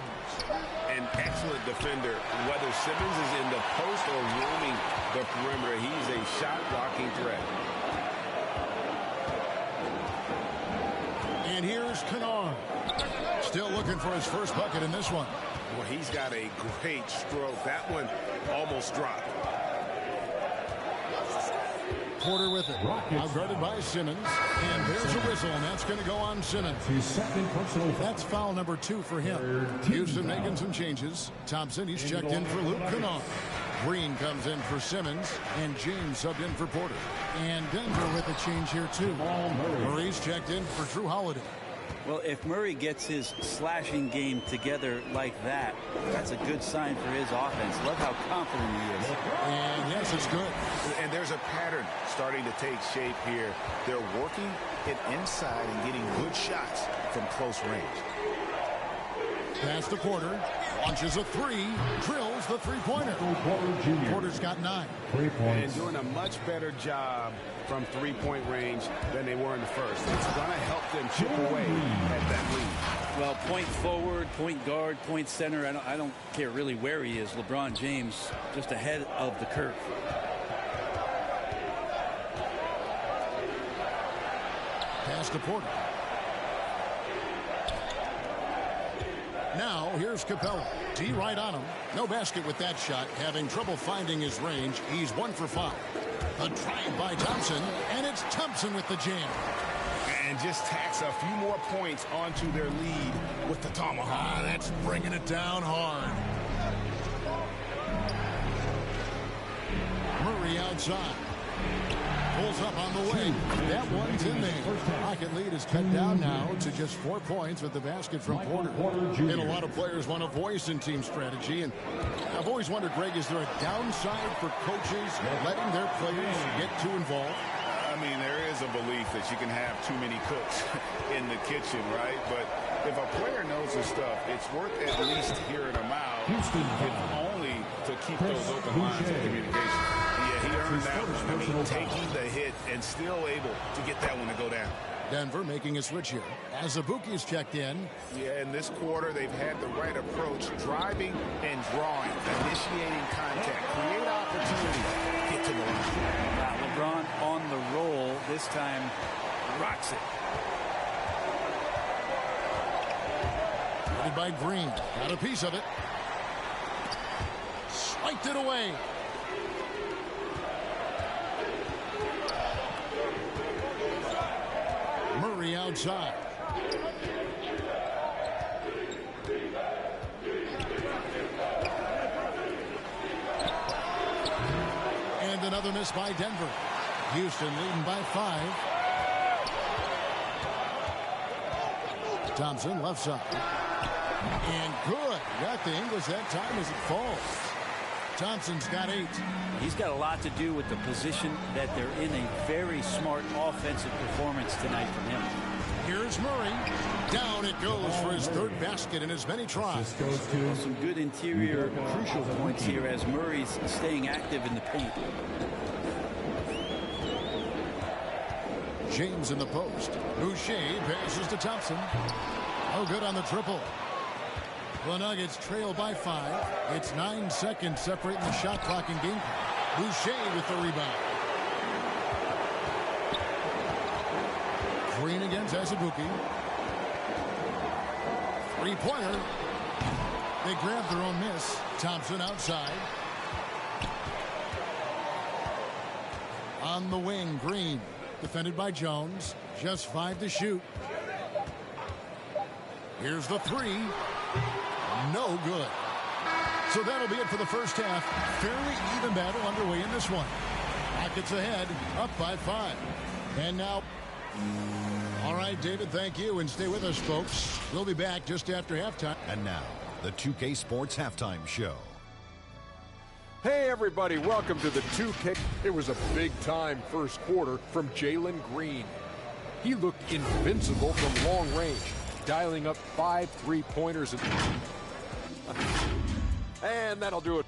An excellent defender. Whether Simmons is in the post or roaming the perimeter, he's a shot blocking threat. And here's Kennard. Still looking for his first bucket in this one. Well, he's got a great stroke. That one almost dropped. Porter with it. Out guarded by Simmons. And there's a whistle, and that's going to go on Simmons. That's foul number 2 for him. Houston making some changes. Thompson, he's checked in for Luke Kennard. Green comes in for Simmons, and James subbed in for Porter. And Denver with a change here, too. Murray's checked in for Drew Holiday. Well, if Murray gets his slashing game together like that, that's a good sign for his offense. Love how confident he is. And yes, it's good. And there's a pattern starting to take shape here. They're working it inside and getting good shots from close range. Pass to Porter. Launches a three. Drills the three-pointer. Porter's got 9. 3 points. And doing a much better job from three-point range than they were in the first. It's going to help them chip away at that lead. Well, point forward, point guard, point center. I don't care really where he is. LeBron James just ahead of the curve. Pass to Porter. Now, here's Capella. D right on him. No basket with that shot. Having trouble finding his range. He's 1 for 5. A drive by Thompson, and it's Thompson with the jam. And just tacks a few more points onto their lead with the tomahawk. That's bringing it down hard. Murray outside. Pulls up on the way. That one's in there. Rocket lead is cut down now to just 4 points with the basket from Porter. And a lot of players want a voice in team strategy. And I've always wondered, Greg, is there a downside for coaches letting their players get too involved? I mean, there is a belief that you can have too many cooks in the kitchen, right? But if a player knows his stuff, it's worth at least hearing them out, if only to keep those open lines of communication. Yeah, he earned that one. I mean, taking the hit and still able to get that one to go down. Denver making a switch here. As Azubuike's checked in. Yeah, in this quarter, they've had the right approach, driving and drawing, initiating contact, create opportunity, get to the line. Wow, LeBron on the roll. This time, rocks it. Headed by Green. Got a piece of it. Swiped it away. Murray outside. And another miss by Denver. Houston leading by 5. Thompson left side. And good. Got the English that time as it falls. Thompson's got 8. He's got a lot to do with the position that they're in. A very smart offensive performance tonight from him. Here's Murray. Down it goes for his 3rd basket in as many tries. Well, some good interior crucial points here as Murray's staying active in the paint. James in the post. Boucher passes to Thompson. Oh, good on the triple. The Nuggets trail by 5. It's 9 seconds separating the shot clock and game clock. Boucher with the rebound. Green against Azubuike. 3-pointer. They grab their own miss. Thompson outside. On the wing, Green. Defended by Jones. Just 5 to shoot. Here's the 3. No good. So that'll be it for the first half. Fairly even battle underway in this one. Rockets ahead, up by 5. And now... All right, David, thank you. And stay with us, folks. We'll be back just after halftime. And now, the 2K Sports Halftime Show. Hey, everybody. Welcome to the 2K. It was a big-time first quarter from Jalen Green. He looked invincible from long range, dialing up 5 3-pointers. And that'll do it.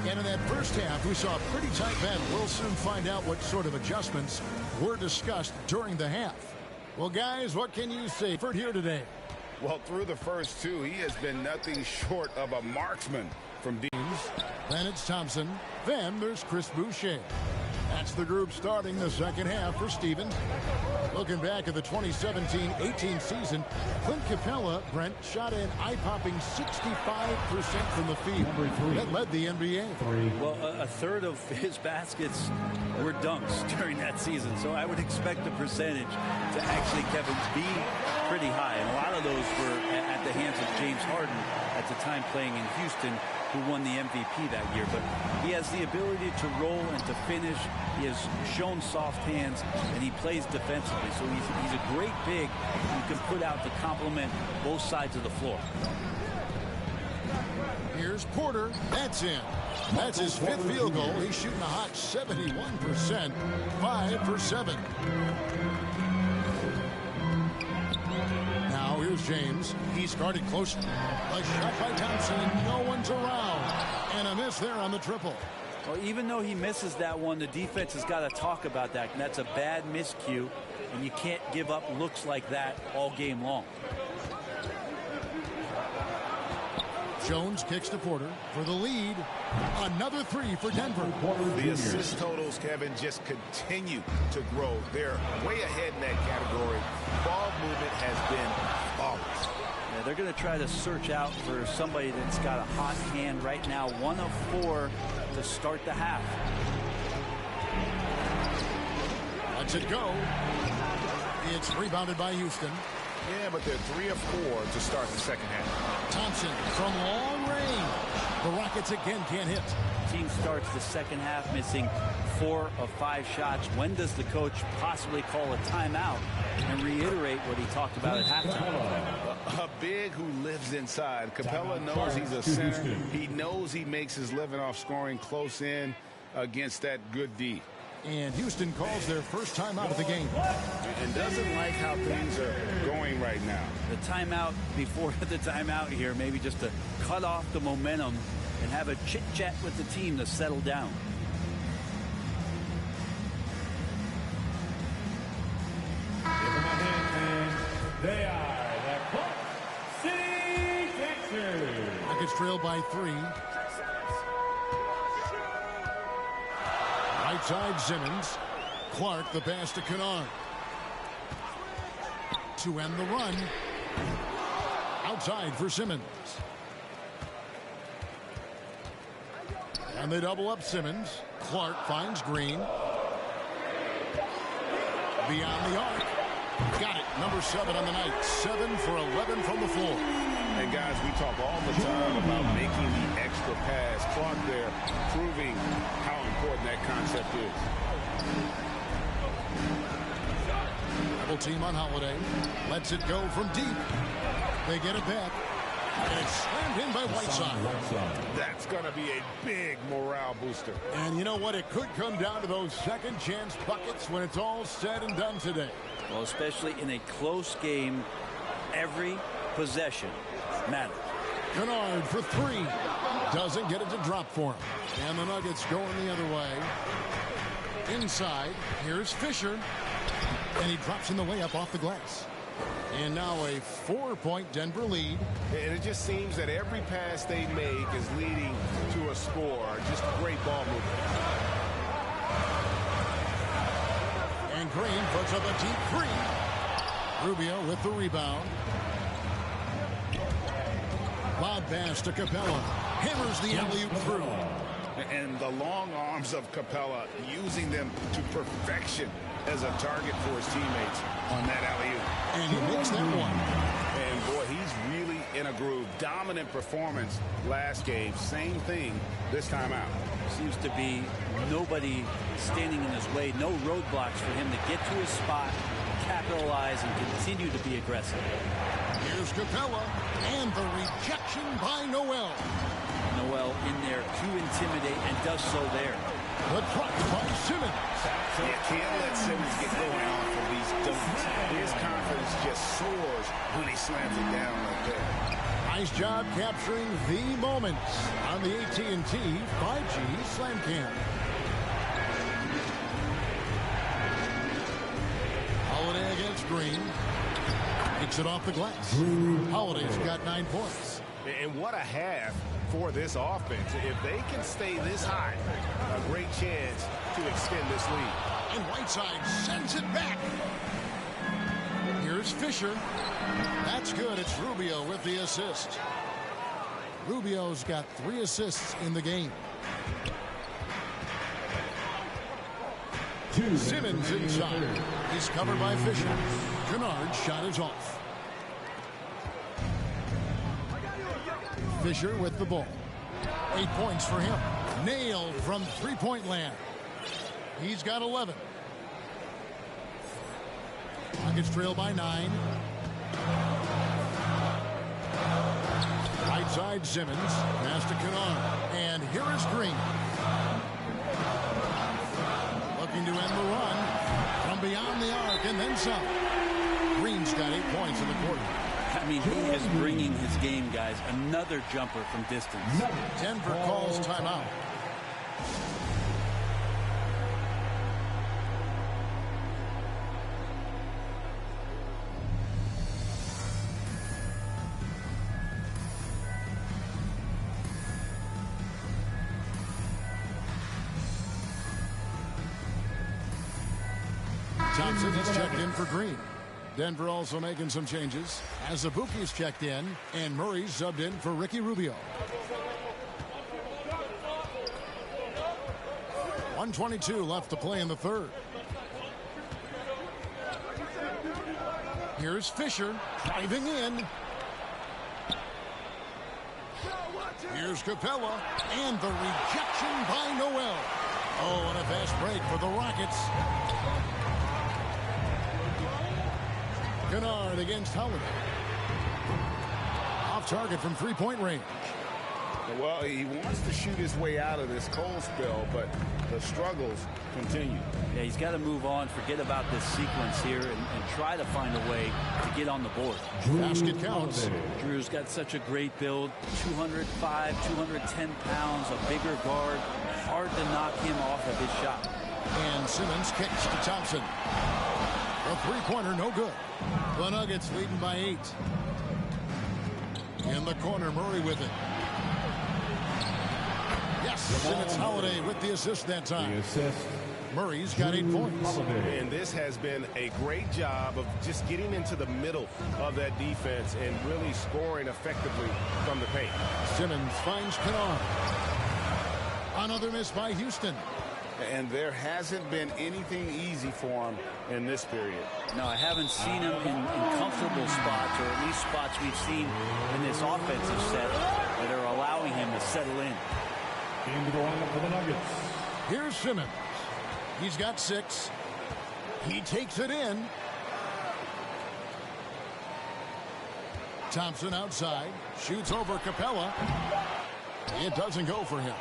And in that first half, we saw a pretty tight battle. We'll soon find out what sort of adjustments were discussed during the half. Well, guys, what can you say for here today? Well, through the first 2, he has been nothing short of a marksman from deep. Then it's Thompson. Then there's Chris Boucher. That's the group starting the second half for Stevens. Looking back at the 2017-18 season, Clint Capella, Brent, shot an eye-popping 65% from the field. That led the NBA. Well, a third of his baskets were dunks during that season, so I would expect the percentage to actually, Kevin, be pretty high. And a lot of those were at the hands of James Harden at the time playing in Houston, who won the MVP that year. But he has the ability to roll and to finish. He has shown soft hands, and he plays defensively. So he's a great big who can put out to complement both sides of the floor. Here's Porter. That's in. That's his 5th field goal. He's shooting a hot 71%. 5 for 7. Now here's James. He's guarded closely. A shot by Thompson, and no one's around. And a miss there on the triple. Well, even though he misses that one, the defense has got to talk about that. And that's a bad miscue, and you can't give up looks like that all game long. Jones kicks to Porter for the lead. Another 3 for Denver. The assist totals, Kevin, just continue to grow. They're way ahead in that category. Ball movement has been flawless. Yeah, they're going to try to search out for somebody that's got a hot hand right now. 1 of 4 to start the half. Lets it go. It's rebounded by Houston. Yeah, but they're 3 of 4 to start the second half. Thompson from long range. The Rockets again can't hit. Team starts the second half missing 4 of 5 shots. When does the coach possibly call a timeout and reiterate what he talked about at halftime? A big who lives inside. Capella knows he's a center. He knows he makes his living off scoring close in against that good D. And Houston calls their first timeout of the game. And doesn't like how things are going right now. The timeout before the timeout here, maybe just to cut off the momentum and have a chit-chat with the team to settle down. They are the Clark City Sixers. Rockets trail by 3. Right side Simmons. Clark the pass to Kennard. To end the run. Outside for Simmons. And they double up Simmons. Clark finds Green. Beyond the arc. Got it. Number 7 on the night. 7 for 11 from the floor. And guys, we talk all the time about making the extra pass. Clark there proving how important that concept is. Double team on Holiday. Lets it go from deep. They get it back. And it's slammed in by Whiteside. That's going to be a big morale booster. And you know what? It could come down to those second chance buckets when it's all said and done today. Well, especially in a close game, every possession matters. Kennard for 3. Doesn't get it to drop for him. And the Nuggets going the other way. Inside, here's Fisher. And he drops in the way up off the glass. And now a 4-point Denver lead. And it just seems that every pass they make is leading to a score. Just great ball movement. And Green puts up a deep 3. Rubio with the rebound. Lob pass to Capella. Hammers the alley-oop through. And the long arms of Capella, using them to perfection as a target for his teammates on that alley-oop. And he makes that one. And boy, he's really in a groove. Dominant performance last game. Same thing this time out. Seems to be nobody standing in his way. No roadblocks for him to get to his spot, capitalize, and continue to be aggressive. Here's Capella. And the rejection by Noel. Noel in there to intimidate and does so there. The truck by Simmons. You can't let Simmons get going off of these dunks. His confidence just soars when he slams it down like that. Nice job capturing the moments on the AT&T 5G Slam Cam. Holiday against Green. Takes it off the glass. Holiday's got 9 points. And what a half for this offense. If they can stay this high, a great chance to extend this lead. And Whiteside sends it back. Here's Fisher. That's good. It's Rubio with the assist. Rubio's got 3 assists in the game. Simmons inside. He's covered by Fisher. Kennard's shot is off. Fisher with the ball. 8 points for him. Nailed from three-point land. He's got 11. Nuggets trail by 9. Right Right side, Simmons. Pass to Kennard. And here is Green. Looking to end the run from beyond the arc and then some. Green's got 8 points in the quarter. I mean, he is bringing his game, guys. Another jumper from distance. Denver calls timeout. Thompson is checked in for Green. Denver also making some changes as Azubuike's checked in and Murray's subbed in for Ricky Rubio. 1:22 left to play in the third. Here's Fisher driving in. Here's Capella and the rejection by Noel. Oh, and a fast break for the Rockets. Kennard against Holiday. Off target from three-point range. Well, he wants to shoot his way out of this cold spell, but the struggles continue. Yeah, he's got to move on, forget about this sequence here, and try to find a way to get on the board. Basket counts. Drew's got such a great build. 205, 210 pounds, a bigger guard. Hard to knock him off of his shot. And Simmons kicks to Thompson. A three-pointer, no good. The Nuggets leading by 8. In the corner, Murray with it. Yes, and it's Holiday with the assist that time. Murray's got 8 points. And this has been a great job of just getting into the middle of that defense and really scoring effectively from the paint. Simmons finds Kennard. Another miss by Houston. And there hasn't been anything easy for him in this period. No, I haven't seen him in comfortable spots, or at least spots we've seen in this offensive set that are allowing him to settle in. Into the lineup for the Nuggets. Here's Simmons. He's got 6. He takes it in. Thompson outside. Shoots over Capella. It doesn't go for him.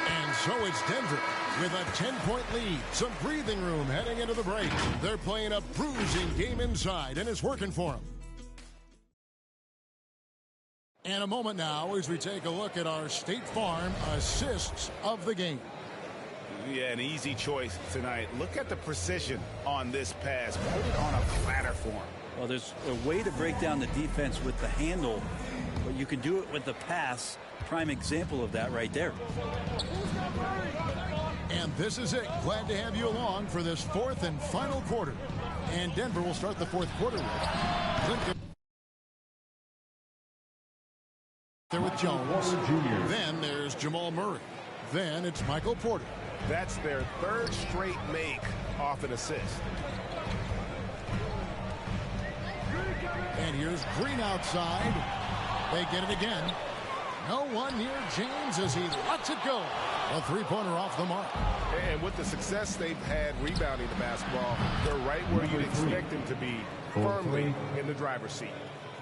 And so it's Denver with a 10-point lead. Some breathing room heading into the break. They're playing a bruising game inside, and it's working for them. And a moment now as we take a look at our State Farm assists of the game. Yeah, an easy choice tonight. Look at the precision on this pass. Put it on a platter for him. Well, there's a way to break down the defense with the handle, but you can do it with the pass. Prime example of that right there. And this is it. Glad to have you along for this fourth and final quarter. And Denver will start the fourth quarter with Lincoln. There with Jones. Then there's Jamal Murray. Then it's Michael Porter. That's their 3rd straight make off an assist. And here's Green outside. They get it again. No one near James as he lets it go. A three-pointer off the mark. And with the success they've had rebounding the basketball, they're right where you'd expect them to be, firmly in the driver's seat.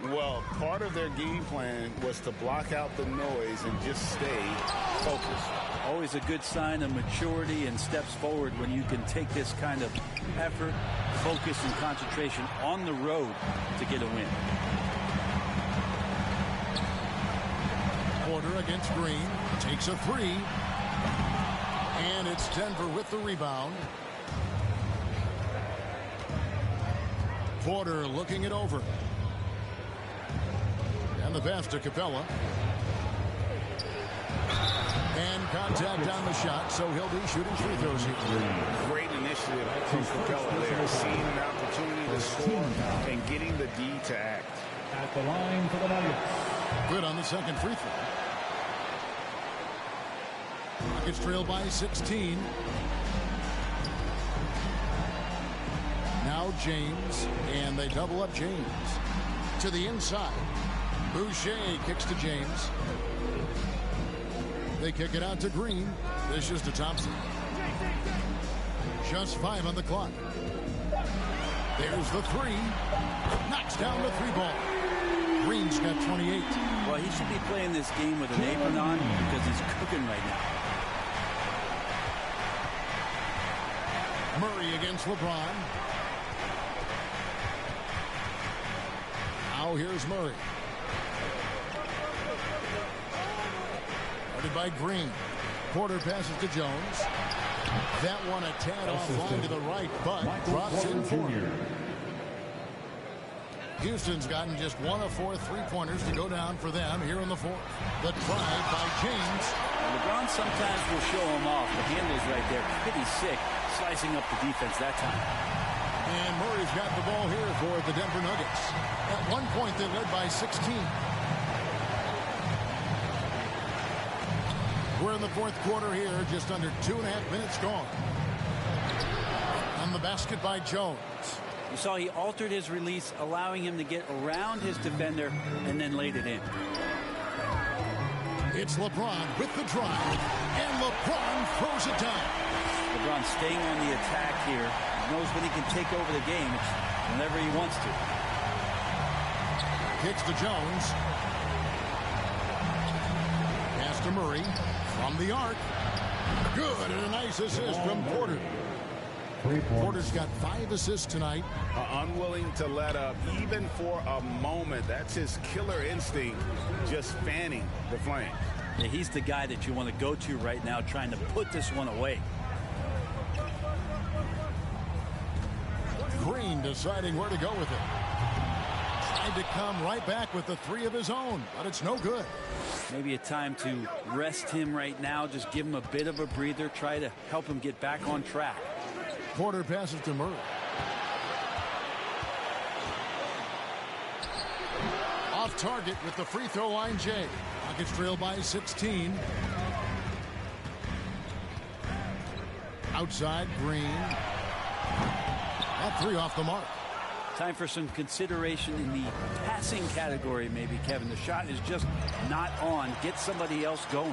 Well, part of their game plan was to block out the noise and just stay focused. Always a good sign of maturity and steps forward when you can take this kind of effort, focus, and concentration on the road to get a win. Porter against Green. Takes a 3. And it's Denver with the rebound. Porter looking it over. And the pass to Capella. And contact on the shot, so he'll be shooting free throws here. Great initiative from Capella there, seeing an opportunity to score and getting the D to act. At the line for the Nuggets. Good on the second free throw. Rockets trail by 16. Now James, and they double up James. To the inside. Boucher kicks to James. They kick it out to Green. Dishes to Thompson. Just 5 on the clock. There's the 3. Knocks down the 3 ball. Green's got 28. Well, he should be playing this game with an apron on because he's cooking right now. Murray against LeBron. Now here's Murray. Guarded by Green. Porter passes to Jones. That one a tad offline to the right, but drops in for him. Houston's gotten just 1 of 4 3-pointers to go down for them here in the fourth. The drive by James. LeBron sometimes will show him off. The handle's right there. Pretty sick. Slicing up the defense that time. And Murray's got the ball here for the Denver Nuggets. At one point, they led by 16. We're in the fourth quarter here, just under 2.5 minutes gone. On the basket by Jones. You saw he altered his release, allowing him to get around his defender and then laid it in. It's LeBron with the drive, and LeBron throws it down. LeBron staying on the attack here. He knows when he can take over the game. It's whenever he wants to. Kicks to Jones. Pass to Murray. From the arc. Good, and a nice assist from Porter. Porter's got 5 assists tonight. Unwilling to let up, even for a moment. That's his killer instinct, just fanning the flame. Yeah, he's the guy that you want to go to right now, trying to put this one away. Green deciding where to go with it. Tried to come right back with the 3 of his own, but it's no good. Maybe a time to rest him right now, just give him a bit of a breather, try to help him get back on track. Porter passes to Murray. Off target with the free throw line, Jay. Nuggets trail by 16. Outside, Green. That 3 off the mark. Time for some consideration in the passing category, maybe, Kevin. The shot is just not on. Get somebody else going.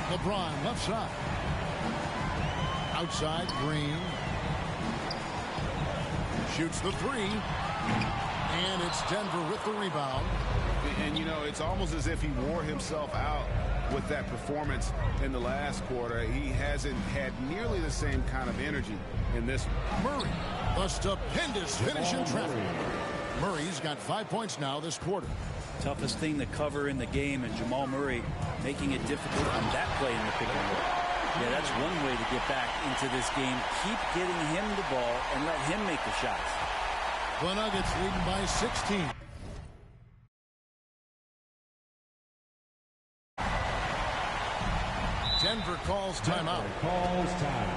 LeBron, left side. Outside, Green. Shoots the 3. And it's Denver with the rebound. And, you know, it's almost as if he wore himself out with that performance in the last quarter. He hasn't had nearly the same kind of energy in this one. Murray, the stupendous finish in traffic. Murray's got 5 points now this quarter. Toughest thing to cover in the game, and Jamal Murray making it difficult on that play in the pick and roll. Yeah, that's one way to get back into this game. Keep getting him the ball and let him make the shots. The Nuggets leading by 16. Denver calls timeout. Calls time.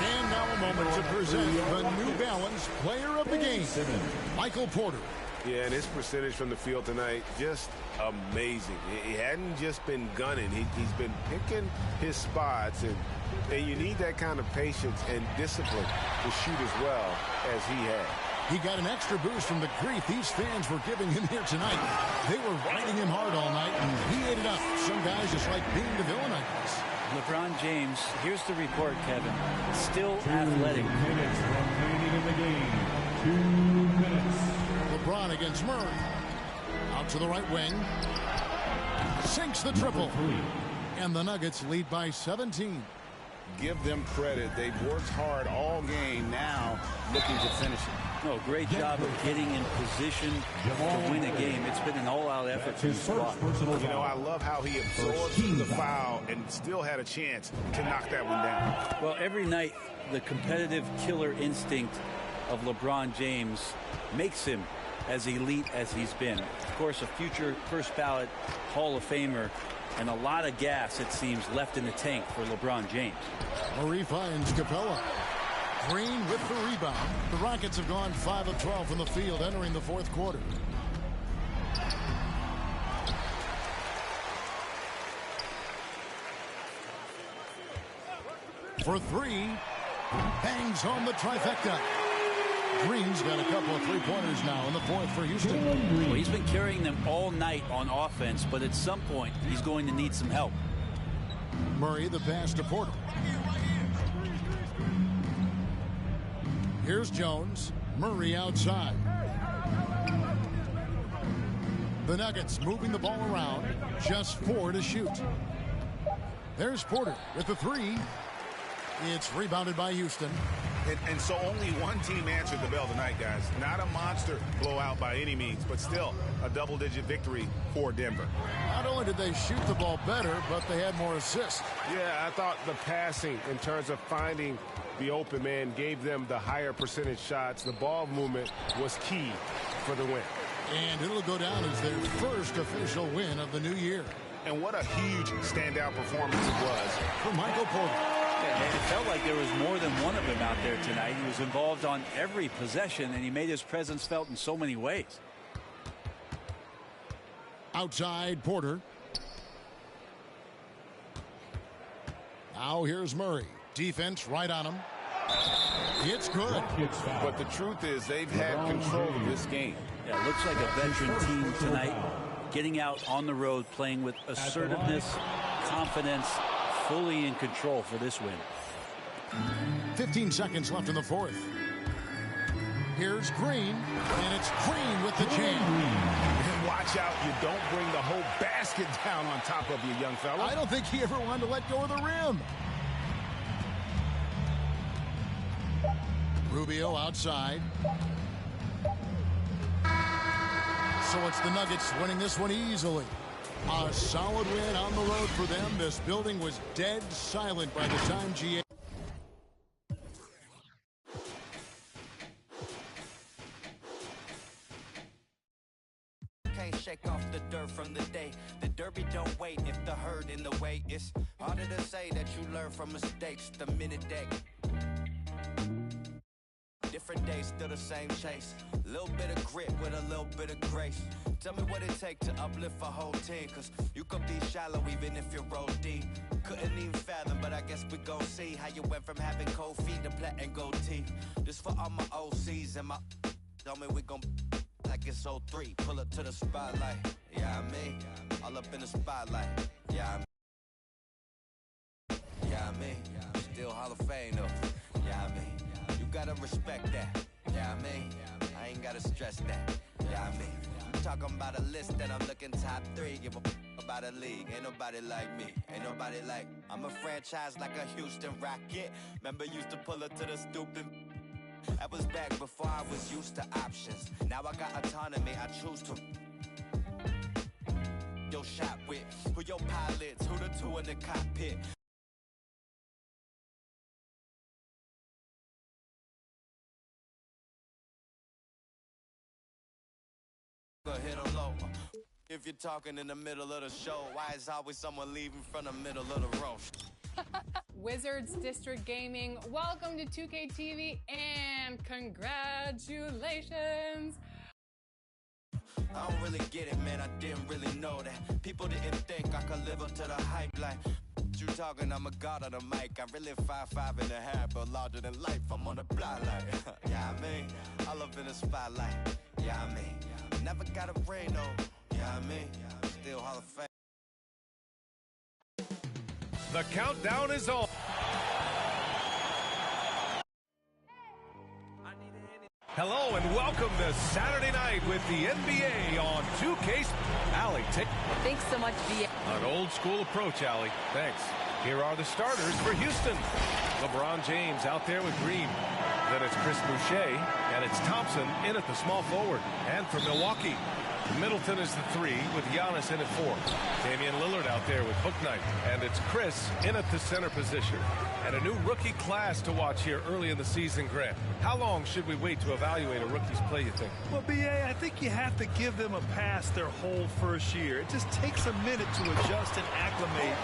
And now a moment to present the New Balance Player of the Game, Michael Porter. Yeah, and his percentage from the field tonight, just amazing. He hadn't just been gunning. He's been picking his spots, and you need that kind of patience and discipline to shoot as well as he had. He got an extra boost from the grief these fans were giving him here tonight. They were riding him hard all night, and he ate it up. Some guys just like being the villain, I guess. LeBron James, here's the report, Kevin. Still athletic. 2 minutes remaining in the game. 2 minutes. LeBron against Murray. Out to the right wing. Sinks the triple. And the Nuggets lead by 17. Give them credit. They've worked hard all game, now looking to finish it. Oh, great job of getting in position to win a game. It's been an all-out effort from the squad. You know, I love how he absorbed the foul and still had a chance to knock that one down. Well, every night, the competitive killer instinct of LeBron James makes him as elite as he's been. Of course, a future first ballot Hall of Famer, and a lot of gas, it seems, left in the tank for LeBron James. Murray finds Capella. Green with the rebound. The Rockets have gone 5 of 12 from the field entering the fourth quarter. For 3, Hangs home the trifecta. Green's got a couple of three-pointers now in the fourth for Houston. Well, he's been carrying them all night on offense, but at some point, he's going to need some help. Murray, the pass to Porter. Here's Jones. Murray outside. The Nuggets moving the ball around. Just 4 to shoot. There's Porter with the three. It's rebounded by Houston. And so only one team answered the bell tonight, guys. Not a monster blowout by any means, but still a double-digit victory for Denver. Not only did they shoot the ball better, but they had more assists. Yeah, I thought the passing in terms of finding the open man gave them the higher percentage shots. The ball movement was key for the win. And it'll go down as their first official win of the new year. And what a huge standout performance it was for Michael Porter. Yeah, and it felt like there was more than one of them out there tonight. He was involved on every possession, and he made his presence felt in so many ways. Outside Porter. Now here's Murray. Defense right on him. It's good. But the truth is they've had control of this game. Yeah, it looks like a veteran team tonight, getting out on the road, playing with assertiveness, confidence, fully in control for this win. 15 seconds left in the fourth. Here's Green, and it's Green with the jam. And watch out, you don't bring the whole basket down on top of you, young fella. I don't think he ever wanted to let go of the rim. Rubio outside. So it's the Nuggets winning this one easily. A solid win on the road for them. This building was dead silent by the time GA. Can't shake off the dirt from the day. The derby don't wait if the herd in the way. It's harder to say that you learn from mistakes the minute that. Different days, still the same chase. Little bit of grit with a little bit of grace. Tell me what it take to uplift a whole team. Cause you could be shallow even if you roll deep. Couldn't even fathom, but I guess we gon' see how you went from having cold feet to plat and gold teeth. This for all my OCs and my tell me we gon' like it's 03. Pull up to the spotlight. Yeah, I mean, all up in the spotlight. Yeah, I mean, still Hall of Fame though. Yeah, I mean. Gotta respect that, yeah, I mean, I ain't gotta stress that, yeah, I mean, I'm talking about a list that I'm looking top 3, give a about a league, ain't nobody like me, ain't nobody like, I'm a franchise like a Houston Rocket, remember used to pull her to the stupid, that was back before I was used to options, now I got autonomy, I choose to, your shot with, who your pilots, who the two in the cockpit. Hit them low. If you're talking in the middle of the show, why is always someone leaving from the middle of the row? Wizards District Gaming, welcome to 2K TV and congratulations. I don't really get it, man. I didn't really know that. People didn't think I could live up to the hype like you talking, I'm a god on the mic. I really 5'5.5", but larger than life. I'm on the block like, yeah, I mean, all up in the spotlight. Yeah, I mean, never got a brain though. Yeah, I mean, still Hall of Fame. The countdown is on. Hello and welcome to Saturday night with the NBA on 2K. Allie, thanks so much, V. An old school approach, Allie. Thanks. Here are the starters for Houston. LeBron James out there with Green. Then it's Chris Boucher, and it's Thompson in at the small forward. And for Milwaukee, Middleton is the 3 with Giannis in at 4. Damian Lillard out there with Bouknight. And it's Chris in at the center position. And a new rookie class to watch here early in the season, Grant. How long should we wait to evaluate a rookie's play, you think? Well, B.A., I think you have to give them a pass their whole first year. It just takes a minute to adjust and acclimate.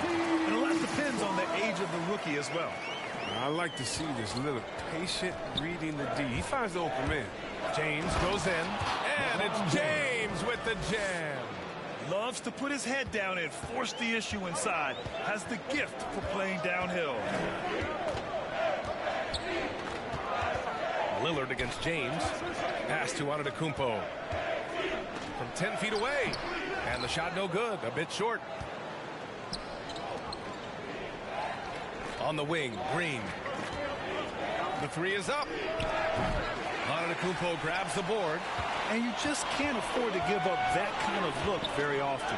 And a lot depends on the age of the rookie as well. I like to see this little patient reading the D. He finds the open man. James goes in, and it's James with the jam. Loves to put his head down and force the issue inside. Has the gift for playing downhill. Lillard against James. Pass to Antetokounmpo. From 10 feet away. And the shot no good. A bit short. On the wing, Green. The three is up. Antetokounmpo grabs the board. And you just can't afford to give up that kind of look very often.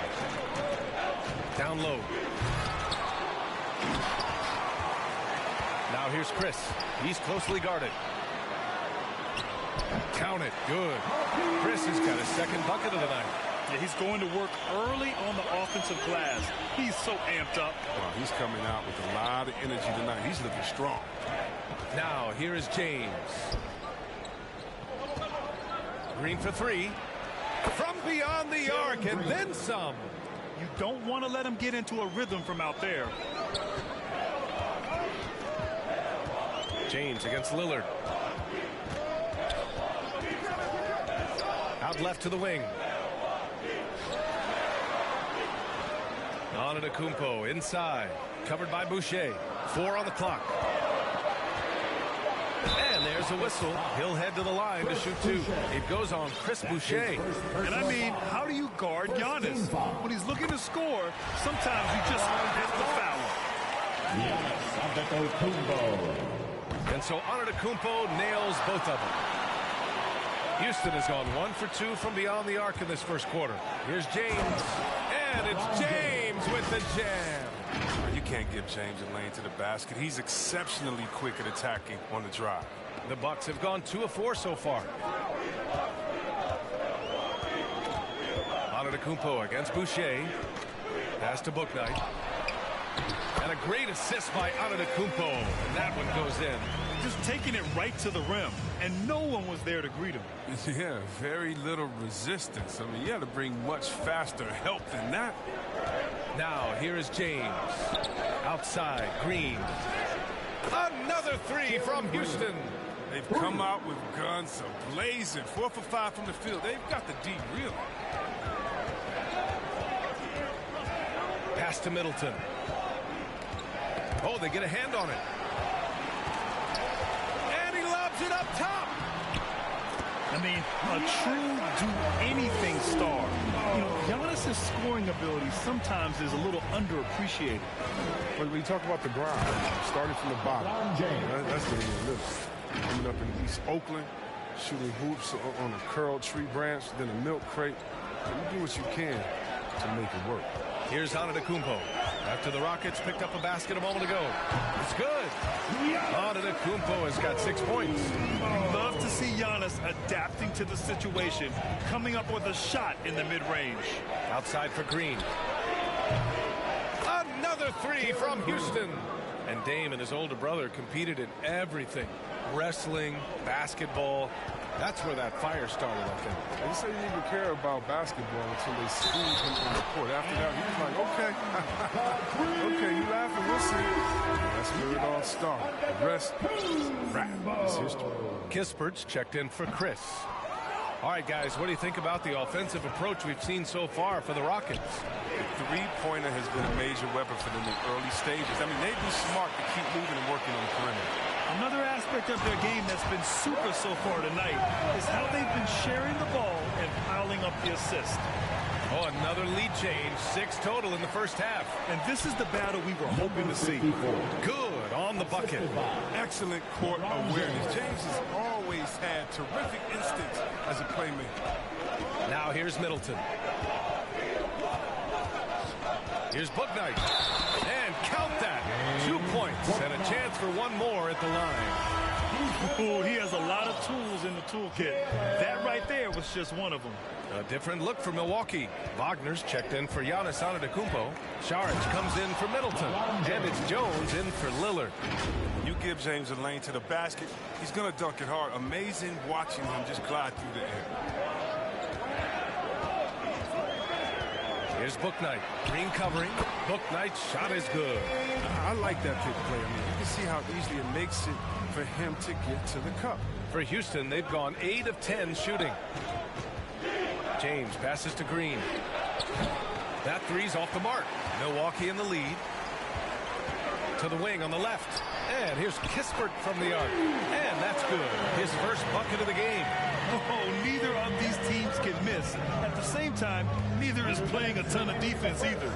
Down low. Now here's Chris. He's closely guarded. Count it. Good. Chris has got his second bucket of the night. Yeah, he's going to work early on the offensive glass. He's so amped up. Well, he's coming out with a lot of energy tonight. He's looking strong. Now here is James. Green for three. From beyond the arc and then some. You don't want to let him get into a rhythm from out there. James against Lillard. Out left to the wing. Antetokounmpo inside. Covered by Boucher. 4 on the clock. And there's a whistle. He'll head to the line to shoot 2. It goes on Chris Boucher. And I mean, how do you guard Giannis? When he's looking to score, sometimes you just have to foul him. And so Antetokounmpo nails both of them. Houston has gone 1 for 2 from beyond the arc in this first quarter. Here's James. And it's James with the jam. You can't give James a lane to the basket. He's exceptionally quick at attacking on the drive. The Bucks have gone 2 of 4 so far. Antetokounmpo against Boucher. Pass to Bouknight. And a great assist by Antetokounmpo. And that one goes in. Just taking it right to the rim. And no one was there to greet him. Yeah, very little resistance. I mean, you had to bring much faster help than that. Now, here is James. Outside, Green. Another 3 from Houston. They've come out with guns blazing. 4 for 5 from the field. They've got the D real. Pass to Middleton. Oh, they get a hand on it. And he lobs it up top. I mean, a true do-anything star. You know, Giannis' scoring ability sometimes is a little underappreciated. When we talk about the grind, starting from the bottom, that's the real list. Coming up in East Oakland, shooting hoops on a curled tree branch, then a milk crate. You do what you can to make it work. Here's Antetokounmpo. After the Rockets picked up a basket a moment ago. It's good. Antetokounmpo has got 6 points. Love to see Giannis adapting to the situation, coming up with a shot in the mid-range. Outside for Green. Another 3 from Houston. And Dame and his older brother competed in everything. Wrestling, basketball. That's where that fire started, I think. They say he didn't even care about basketball until they squeezed him on the court. After that, he was like, okay. Okay, you laughing, we'll see. That's where it all started. The rest, rap, is history. Kispert's checked in for Chris. All right, guys, what do you think about the offensive approach we've seen so far for the Rockets? The three-pointer has been a major weapon for them in the early stages. I mean, they'd be smart to keep moving and working on the perimeter. Another aspect of their game that's been super so far tonight is how they've been sharing the ball and piling up the assist. Oh, another lead change. 6 total in the first half. And this is the battle we were hoping to see. Good on the bucket. Excellent court awareness. James has always had terrific instincts as a playmaker. Now here's Middleton. Here's Bouknight. And count that. 2 points and a chance for one more at the line. Ooh, he has a lot of tools in the toolkit. That right there was just one of them. A different look for Milwaukee. Wagner's checked in for Giannis Antetokounmpo. Saric comes in for Middleton. And it's Jones in for Lillard. You give James a lane to the basket, he's going to dunk it hard. Amazing watching him just glide through the air. Here's Bouknight. Green covering. Bouknight's shot is good. I like that pick play. I mean, you can see how easily it makes it for him to get to the cup. For Houston, they've gone 8 of 10 shooting. James passes to Green. That three's off the mark. Milwaukee in the lead. To the wing on the left. And here's Kispert from the arc. And that's good. His first bucket of the game. Oh, neither of these teams can miss. At the same time, neither is playing a ton of defense either.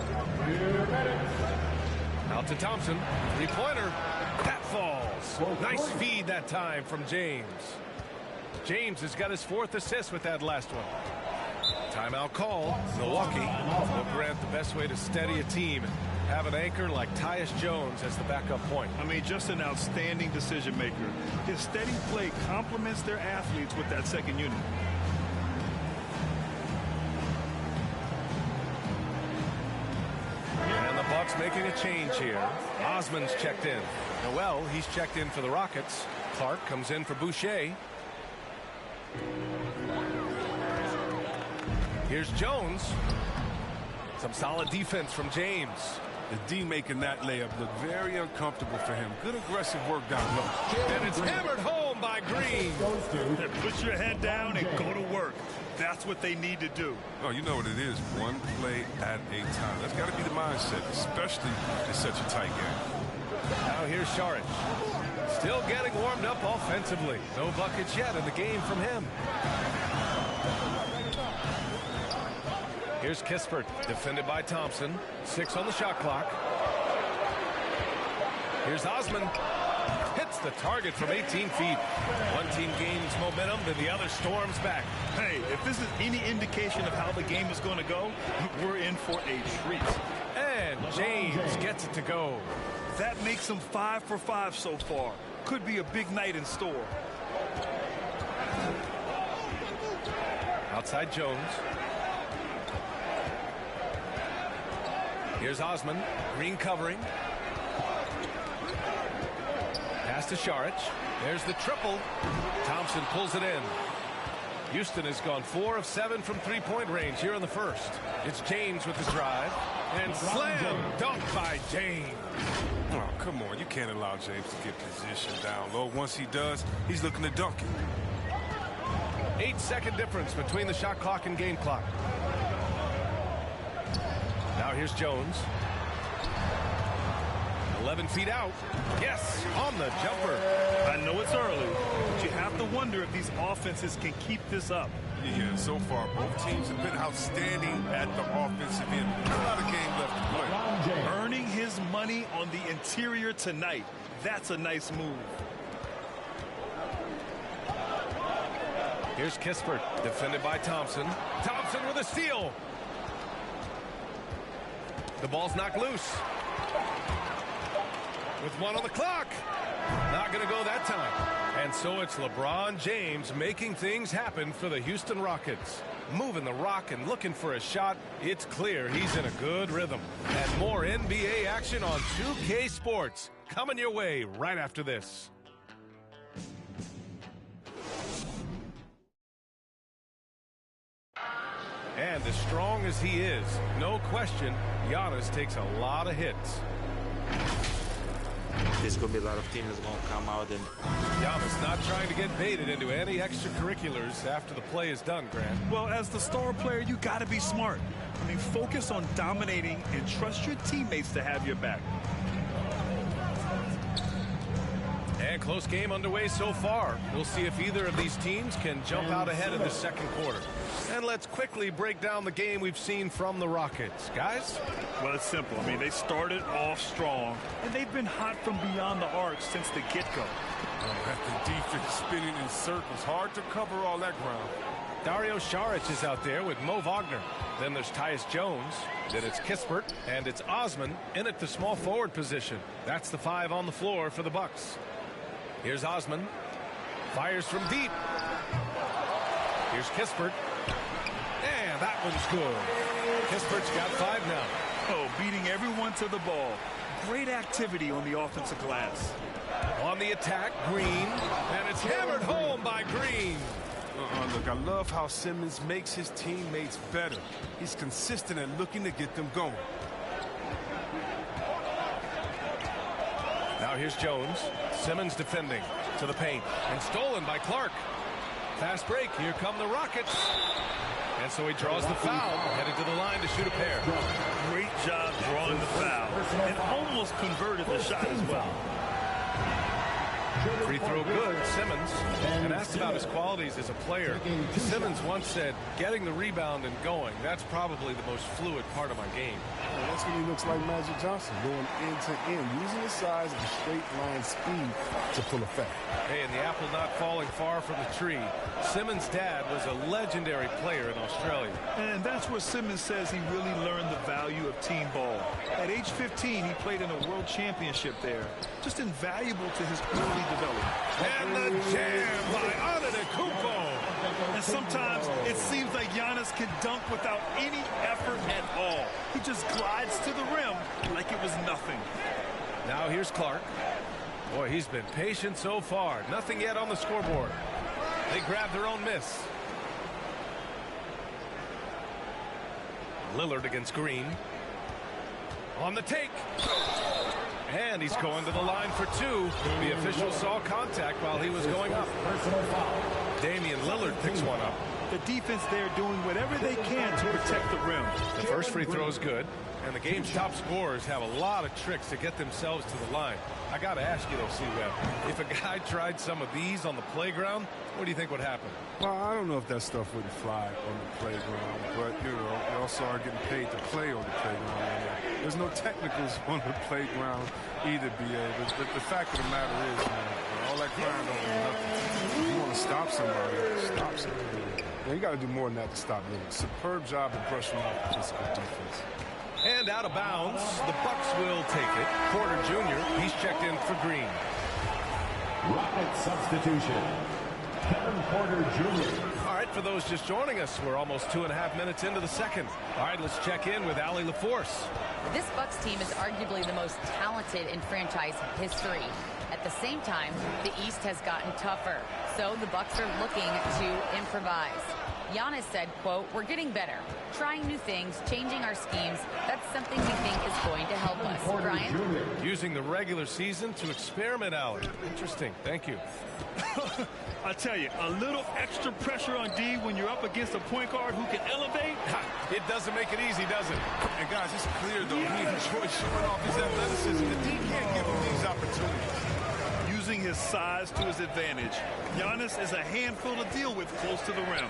Out to Thompson. Three-pointer. That falls. Nice feed that time from James. James has got his 4th assist with that last one. Timeout call. Milwaukee will grant the best way to steady a team. Have an anchor like Tyus Jones as the backup point. I mean, just an outstanding decision maker. His steady play complements their athletes with that second unit. And the Bucks making a change here. Osman's checked in. Noel, he's checked in for the Rockets. Clark comes in for Boucher. Here's Jones. Some solid defense from James. The D making that layup look very uncomfortable for him. Good aggressive work down low. And it's hammered home by Green. Put your head down and go to work. That's what they need to do. Oh, you know what it is. One play at a time. That's got to be the mindset, especially in such a tight game. Now here's Saric. Still getting warmed up offensively. No buckets yet in the game from him. Here's Kispert, defended by Thompson. 6 on the shot clock. Here's Osman. Hits the target from 18 feet. One team gains momentum, and the other storms back. Hey, if this is any indication of how the game is going to go, we're in for a treat. And James gets it to go. That makes him 5 for 5 so far. Could be a big night in store. Outside Jones. Here's Osman. Green covering. Pass to Saric. There's the triple. Thompson pulls it in. Houston has gone 4 of 7 from three-point range here in the first. It's James with the drive. And slam dunk by James. Oh, come on. You can't allow James to get position down low. Once he does, he's looking to dunk it. 8-second difference between the shot clock and game clock. Now here's Jones. 11 feet out. Yes, on the jumper. I know it's early, but you have to wonder if these offenses can keep this up. Yeah, so far, both teams have been outstanding at the offensive end. A lot of game left to play. Earning his money on the interior tonight. That's a nice move. Here's Kispert, defended by Thompson. Thompson with a steal. The ball's knocked loose. With 1 on the clock. Not going to go that time. And so it's LeBron James making things happen for the Houston Rockets. Moving the rock and looking for a shot. It's clear he's in a good rhythm. And more NBA action on 2K Sports. Coming your way right after this. And as strong as he is, no question, Giannis takes a lot of hits. There's going to be a lot of teams that's going to come out and... Giannis not trying to get baited into any extracurriculars after the play is done, Grant. Well, as the star player, you got to be smart. I mean, focus on dominating and trust your teammates to have your back. And close game underway so far. We'll see if either of these teams can jump out ahead in the second quarter. And let's quickly break down the game we've seen from the Rockets. Guys? Well, it's simple. I mean, they started off strong, and they've been hot from beyond the arc since the get-go. Oh, the defense spinning in circles. Hard to cover all that ground. Dario Saric is out there with Mo Wagner. Then there's Tyus Jones. Then it's Kispert, and it's Osman in at the small forward position. That's the 5 on the floor for the Bucks. Here's Osman. Fires from deep. Here's Kispert. And that one's good. Kispert's got 5 now. Oh, beating everyone to the ball. Great activity on the offensive glass. On the attack, Green. And it's hammered home by Green. Look, I love how Simmons makes his teammates better. He's consistent and looking to get them going. Now here's Jones. Simmons defending to the paint. And stolen by Clark. Fast break. Here come the Rockets. And so he draws the foul. Headed to the line to shoot a pair. Great job drawing the foul. And almost converted the shot as well. Free throw good, Simmons. And asked about his qualities as a player. Simmons once said, getting the rebound and going, that's probably the most fluid part of my game. Well, that's when he looks like Magic Johnson, going end to end, using his size and straight line speed to full effect. Hey, and the apple not falling far from the tree. Simmons' dad was a legendary player in Australia. And that's where Simmons says he really learned the value of team ball. At age 15, he played in a world championship there. Just invaluable to his early development. And the jam by Antetokounmpo. And sometimes it seems like Giannis can dunk without any effort at all. He just glides to the rim like it was nothing. Now here's Clark. Boy, he's been patient so far. Nothing yet on the scoreboard. They grab their own miss. Lillard against Green. On the take. And he's going to the line for two. The official saw contact while he was going up. Damian Lillard picks one up. The defense there doing whatever they can to protect the rim. The first free throw is good. And the game's top scorers have a lot of tricks to get themselves to the line. I got to ask you, though, C-Web, if a guy tried some of these on the playground, what do you think would happen? Well, I don't know if that stuff wouldn't fly on the playground, but, you know, we also are getting paid to play on the playground. And there's no technicals on the playground either, B.A. But the fact of the matter is, man, all that crying don't mean nothing. If you want to stop somebody, stop somebody. Man, you got to do more than that to stop them. Superb job in brushing off the physical defense. And out of bounds, the Bucks will take it. Porter Jr., he's checked in for Green. Rocket substitution. Kevin Porter Jr. All right, for those just joining us, we're almost 2.5 minutes into the second. All right, let's check in with Allie LaForce. This Bucks team is arguably the most talented in franchise history. At the same time, the East has gotten tougher, so the Bucks are looking to improvise. Giannis said, quote, "We're getting better, trying new things, changing our schemes. That's something we think is going to help us." Brian? Using the regular season to experiment, Allie. Interesting. Thank you. I tell you, a little extra pressure on D when you're up against a point guard who can elevate. It doesn't make it easy, does it? And guys, it's clear, though, he enjoys showing off his athleticism. The D can't give him these opportunities. Using his size to his advantage. Giannis is a handful to deal with close to the rim.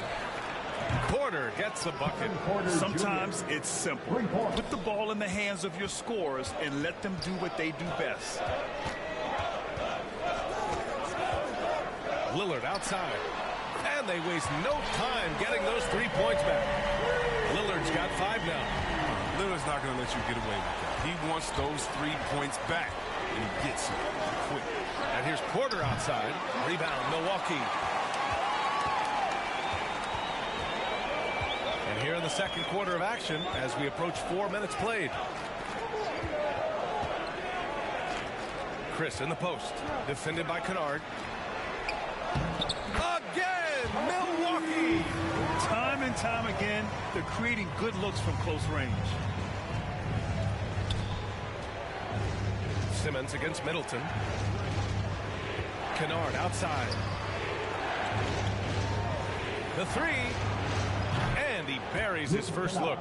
Porter gets a bucket. Sometimes it's simple. Put the ball in the hands of your scorers and let them do what they do best. Lillard outside. And they waste no time getting those 3 points back. Lillard's got 5 now. Lillard's not going to let you get away with that. He wants those 3 points back, and he gets it quick. And here's Porter outside. Rebound, Milwaukee. And here in the second quarter of action as we approach 4 minutes played. Chris in the post. Defended by Kennard. Again, Milwaukee. Time and time again, they're creating good looks from close range. Simmons against Middleton. Kennard outside. The three. And he buries his first look.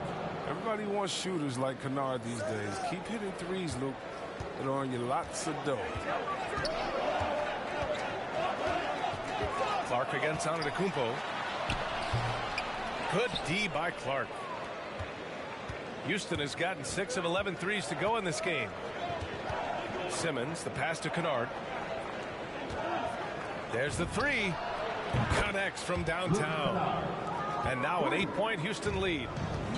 Everybody wants shooters like Kennard these days. Keep hitting threes, Luke. It'll earn you lots of dough. Clark against Antetokounmpo. Good D by Clark. Houston has gotten 6 of 11 threes to go in this game. Simmons, the pass to Kennard. There's the three. Connects from downtown. And now an 8-point Houston lead.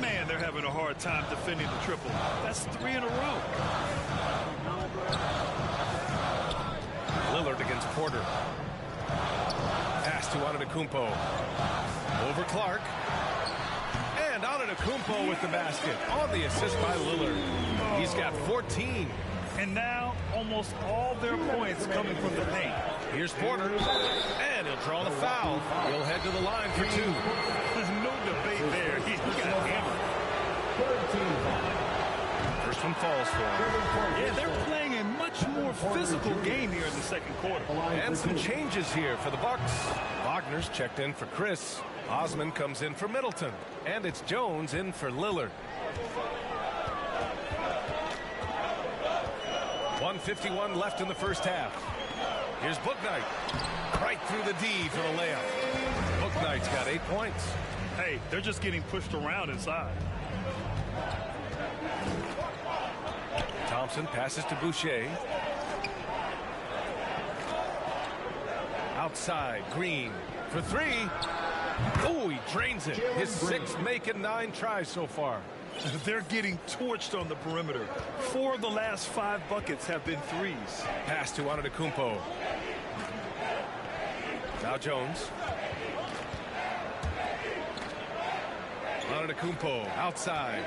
Man, they're having a hard time defending the triple. That's 3 in a row. Lillard against Porter. Pass to Antetokounmpo. Over Clark. And Antetokounmpo with the basket. On the assist by Lillard. He's got 14. And now almost all their points coming from the paint. Here's Porter. And he'll draw the foul. He'll head to the line for 2. There's no debate there. He got hammered. First one falls for him. Yeah, they're playing a much more physical game here in the second quarter. And some changes here for the Bucks. Wagner's checked in for Chris. Osman comes in for Middleton. And it's Jones in for Lillard. 1:51 left in the first half. Here's Bouknight. Right through the D for the layup. Bouknight's got 8 points. Hey, they're just getting pushed around inside. Thompson passes to Boucher. Outside, Green for 3. Oh, he drains it. His 6th make and 9 tries so far. They're getting torched on the perimeter. 4 of the last 5 buckets have been threes. Pass to Antetokounmpo. Now Jones. Antetokounmpo outside.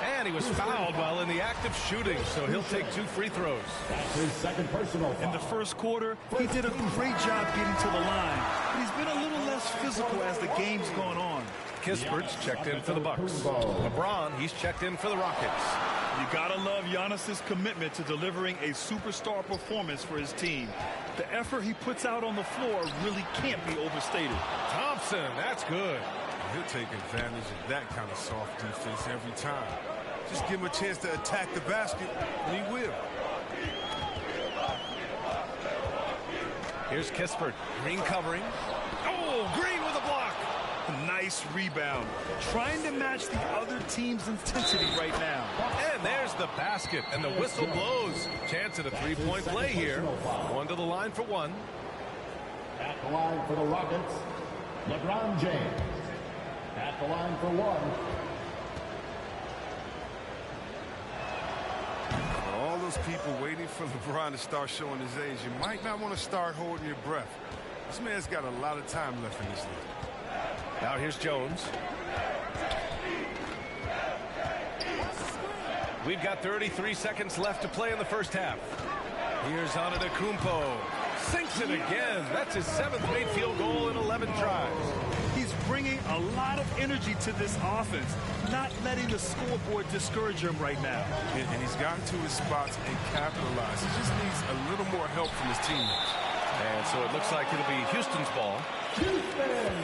And he was fouled while in the act of shooting, so he'll take 2 free throws. That's his second personal foul. In the first quarter, he did a great job getting to the line. But he's been a little less physical as the game's gone on. Kispert's checked in for the Bucks. LeBron, he's checked in for the Rockets. You gotta love Giannis's commitment to delivering a superstar performance for his team. The effort he puts out on the floor really can't be overstated. Thompson, that's good. He'll take advantage of that kind of soft defense every time. Just give him a chance to attack the basket, and he will. Here's Kispert. Green covering. Oh, Green with a block. Nice rebound. Trying to match the other team's intensity right now. And there's the basket, and the whistle blows. Chance at a 3-point play here. 1 to the line for 1. At the line for the Rockets, LeBron James. At the line for 1. All those people waiting for LeBron to start showing his age, you might not want to start holding your breath. This man's got a lot of time left in this league. Now here's Jones. We've got 33 seconds left to play in the first half. Here's Antetokounmpo. Sinks it again. That's his 7th made field goal in 11 tries. He's bringing a lot of energy to this offense, not letting the scoreboard discourage him right now. And he's gotten to his spots and capitalized. He just needs a little more help from his teammates. And so it looks like it'll be Houston's ball.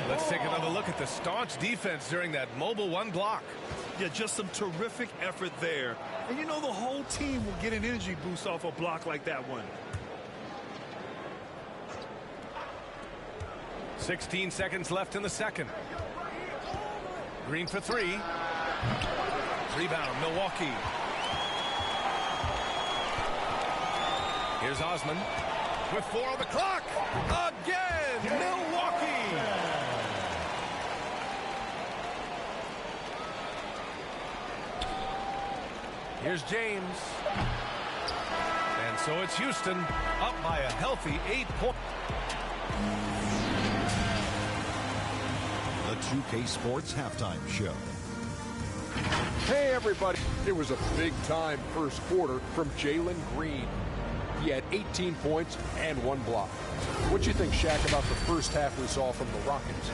Let's take another look at the staunch defense during that mobile 1 block. Yeah, just some terrific effort there. And you know the whole team will get an energy boost off a block like that one. 16 seconds left in the second. Green for 3. Rebound, Milwaukee. Here's Osman with 4 on the clock. Again, Milwaukee. Here's James. And so it's Houston up by a healthy 8 points. The 2K Sports Halftime Show. Hey, everybody. It was a big-time first quarter from Jalen Green. He had 18 points and 1 block. What do you think, Shaq, about the first half we saw from the Rockets?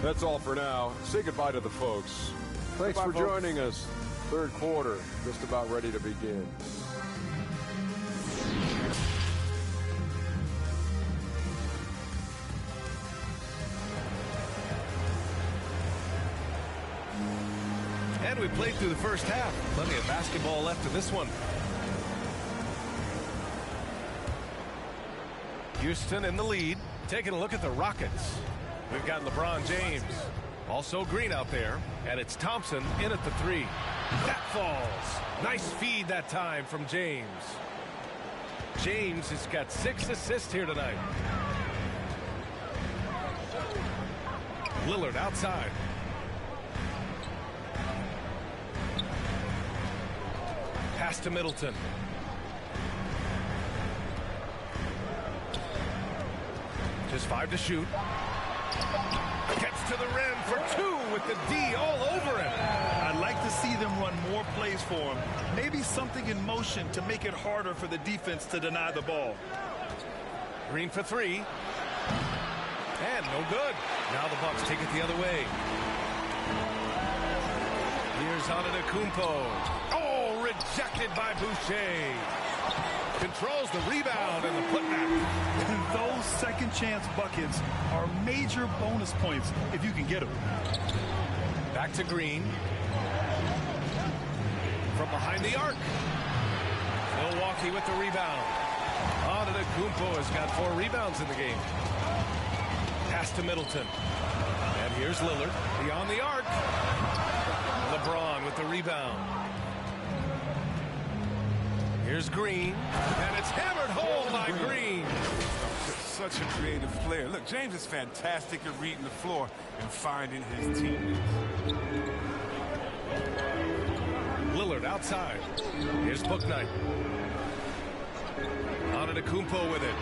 That's all for now. Say goodbye to the folks. Thanks for joining us. Third quarter, just about ready to begin. And we played through the first half. Plenty of basketball left in this one. Houston in the lead. Taking a look at the Rockets. We've got LeBron James. Also Green out there. And it's Thompson in at the 3. That falls. Nice feed that time from James. James has got 6 assists here tonight. Lillard outside. Pass to Middleton. Just 5 to shoot. Gets to the rim for 2 with the D all over him. I'd like to see them run more plays for him. Maybe something in motion to make it harder for the defense to deny the ball. Green for 3. And no good. Now the Bucks take it the other way. Here's Antetokounmpo. Oh, rejected by Boucher. Controls the rebound and the putback. And those second chance buckets are major bonus points if you can get them. Back to Green. from behind the arc. Milwaukee with the rebound. Antetokounmpo has got 4 rebounds in the game. Pass to Middleton. And here's Lillard beyond the arc. LeBron with the rebound. Here's Green. And it's hammered home by Green. Such a creative player. Look, James is fantastic at reading the floor and finding his teammates. Lillard outside. Here's Bouknight. Antetokounmpo with it.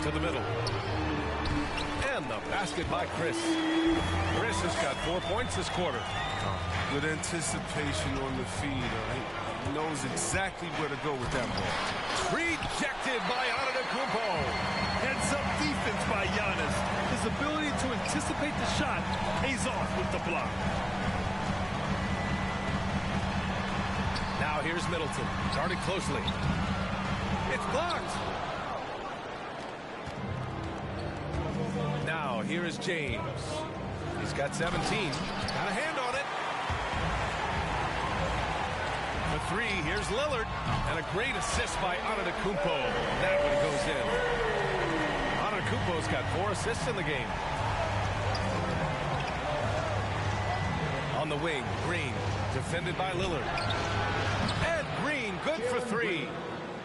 To the middle. And the basket by Chris. Chris has got 4 points this quarter. Good anticipation on the feed. He knows exactly where to go with that ball. Rejected by Antetokounmpo. Heads-up defense by Giannis. His ability to anticipate the shot pays off with the block. Now here's Middleton. Guarded closely. It's blocked. Now here is James. He's got 17. Got a hand on it. For 3, here's Lillard. And a great assist by Antetokounmpo. That one goes in. Antetokounmpo's got 4 assists in the game. On the wing, Green. Defended by Lillard. And Green, good for 3.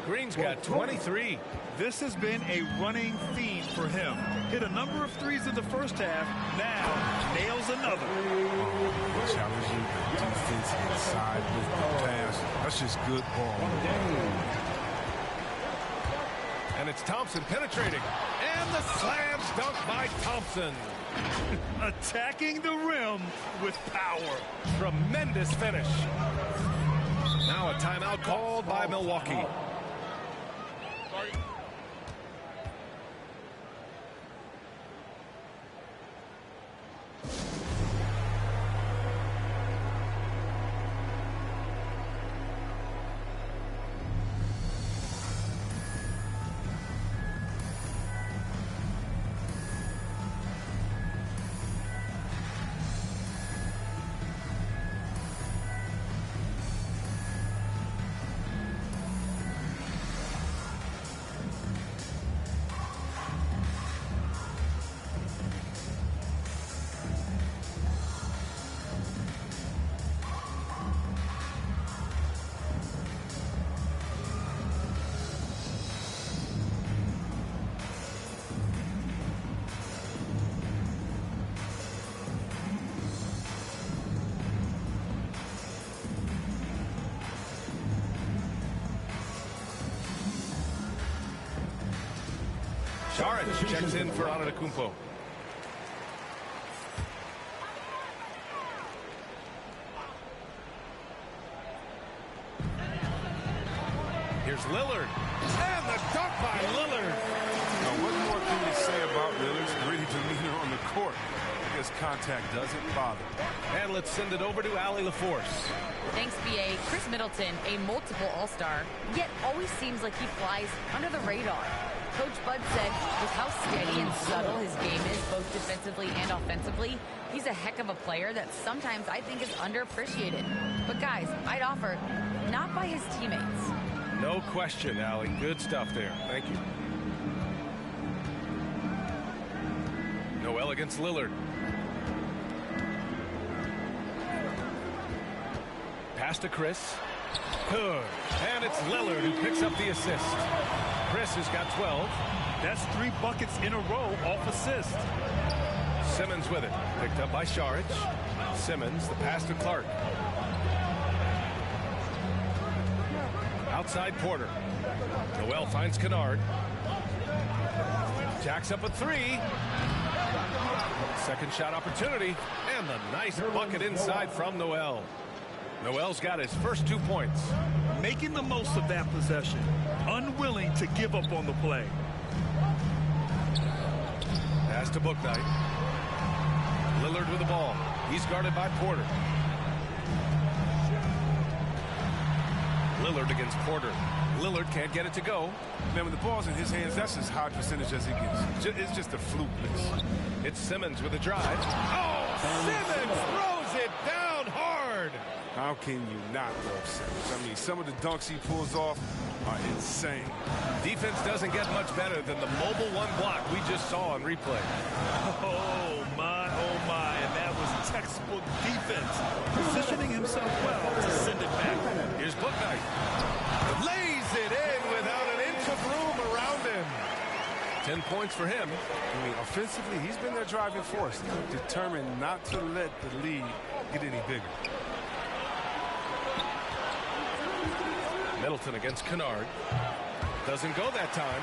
Green's got 23. This has been a running theme for him. Hit a number of threes in the first half. Now nails another. Challenging the defense inside with the pass. That's just good ball. And it's Thompson penetrating. And the slam dunk by Thompson. Attacking the rim with power. Tremendous finish. Now a timeout called by Milwaukee. Saric checks in for Antetokounmpo. Here's Lillard. And the dunk by Lillard. Now, what more can you say about Lillard's gritty demeanor on the court? I guess contact doesn't bother. And let's send it over to Allie LaForce. Thanks, B.A. Chris Middleton, a multiple All-Star, yet always seems like he flies under the radar. Coach Bud said with how steady and subtle his game is, both defensively and offensively, he's a heck of a player that sometimes I think is underappreciated. But guys, I'd offer, not by his teammates. No question, Allie. Good stuff there. Thank you. Noel against Lillard. Pass to Chris. Good. And it's Lillard who picks up the assist. Chris has got 12. That's 3 buckets in a row off assist. Simmons with it. Picked up by Saric. Simmons, the pass to Clark. Outside Porter. Noel finds Kennard. Jacks up a 3. Second shot opportunity. And the nice bucket inside from Noel. Noel's got his first 2 points. Making the most of that possession. Unwilling to give up on the play. Pass to Bouknight. Lillard with the ball. He's guarded by Porter. Lillard against Porter. Lillard can't get it to go. Man, when the ball's in his hands, that's as high percentage as he gets. It's just a fluke miss. It's Simmons with a drive. Oh, Simmons throws it down hard. How can you not love Simmons? I mean, some of the dunks he pulls off are insane. Defense doesn't get much better than the mobile one block we just saw on replay. Oh, my, and that was textbook defense. Positioning himself well to send it back. Here's Bouknight. Lays it in without an inch of room around him. 10 points for him. I mean, offensively, he's been their driving force, determined not to let the lead get any bigger. Middleton against Kennard. Doesn't go that time.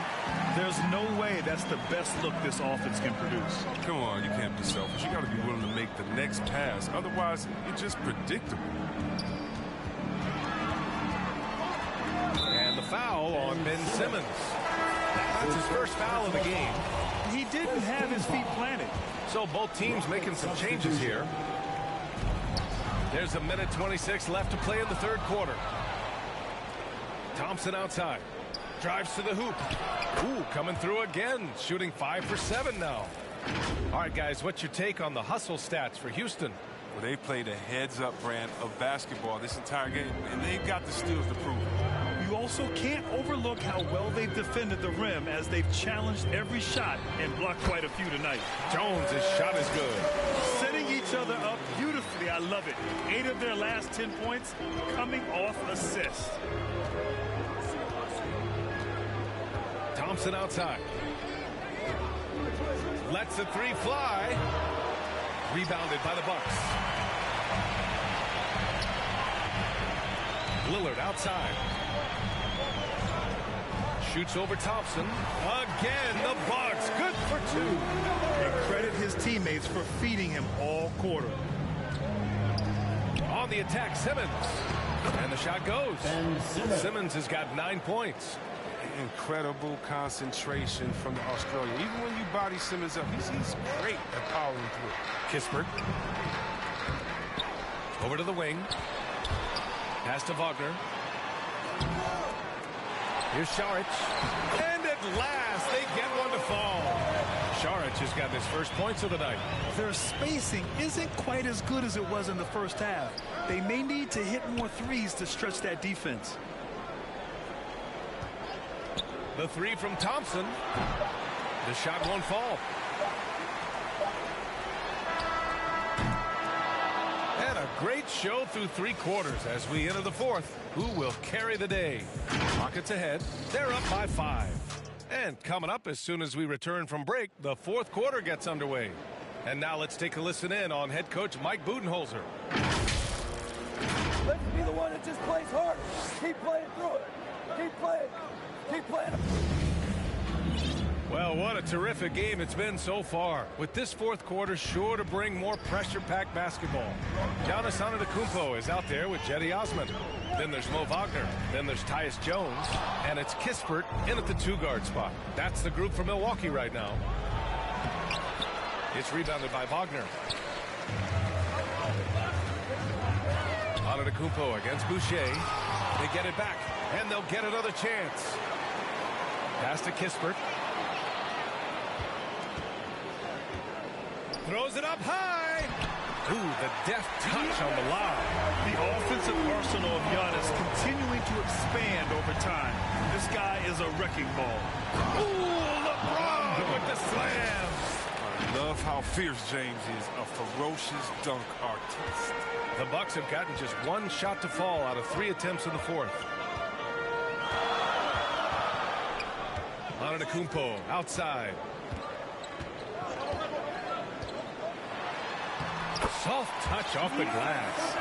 There's no way that's the best look this offense can produce. Come on, you can't be selfish. You got to be willing to make the next pass. Otherwise, you're just predictable. And the foul on Ben Simmons. That's his first foul of the game. He didn't have his feet planted. So both teams making some changes here. There's a minute 26 left to play in the third quarter. Thompson outside. Drives to the hoop. Ooh, coming through again. Shooting 5 for 7 now. All right, guys, what's your take on the hustle stats for Houston? Well, they played a heads-up brand of basketball this entire game, and they've got the steals to prove it. You also can't overlook how well they've defended the rim as they've challenged every shot and blocked quite a few tonight. Jones' shot is good. Setting each other up beautifully. I love it. 8 of their last 10 points coming off assists. Thompson outside. Lets the three fly. Rebounded by the Bucks. Lillard outside. Shoots over Thompson. Again, the Bucks. Good for 2. And credit his teammates for feeding him all quarter. On the attack, Simmons. And the shot goes. Simmons has got 9 points. Incredible concentration from the Australian. Even when you body Simmons up, he's great at powering through. Kispert. Over to the wing. Pass to Wagner. Here's Šarić. And at last, they get one to fall. Šarić has got his first points of the night. Their spacing isn't quite as good as it was in the first half. They may need to hit more threes to stretch that defense. The three from Thompson. The shot won't fall. And a great show through 3 quarters as we enter the fourth. Who will carry the day? Rockets ahead. They're up by 5. And coming up as soon as we return from break, the fourth quarter gets underway. And now let's take a listen in on head coach Mike Budenholzer. Let's be the one that just plays hard. Keep playing through it. Keep playing. Keep playing. Well, what a terrific game it's been so far. With this fourth quarter sure to bring more pressure-packed basketball. Giannis Antetokounmpo is out there with Cedi Osman. Then there's Mo Wagner. Then there's Tyus Jones. And it's Kispert in at the 2-guard spot. That's the group for Milwaukee right now. It's rebounded by Wagner. Antetokounmpo against Boucher. They get it back, and they'll get another chance. Pass to Kispert. Throws it up high. Ooh, the deft touch on the lob. The offensive arsenal of Giannis continuing to expand over time. This guy is a wrecking ball. Ooh, LeBron with the slam. I love how fierce James is, a ferocious dunk artist. The Bucks have gotten just 1 shot to fall out of 3 attempts in the fourth. Antetokounmpo outside. Soft touch off the glass.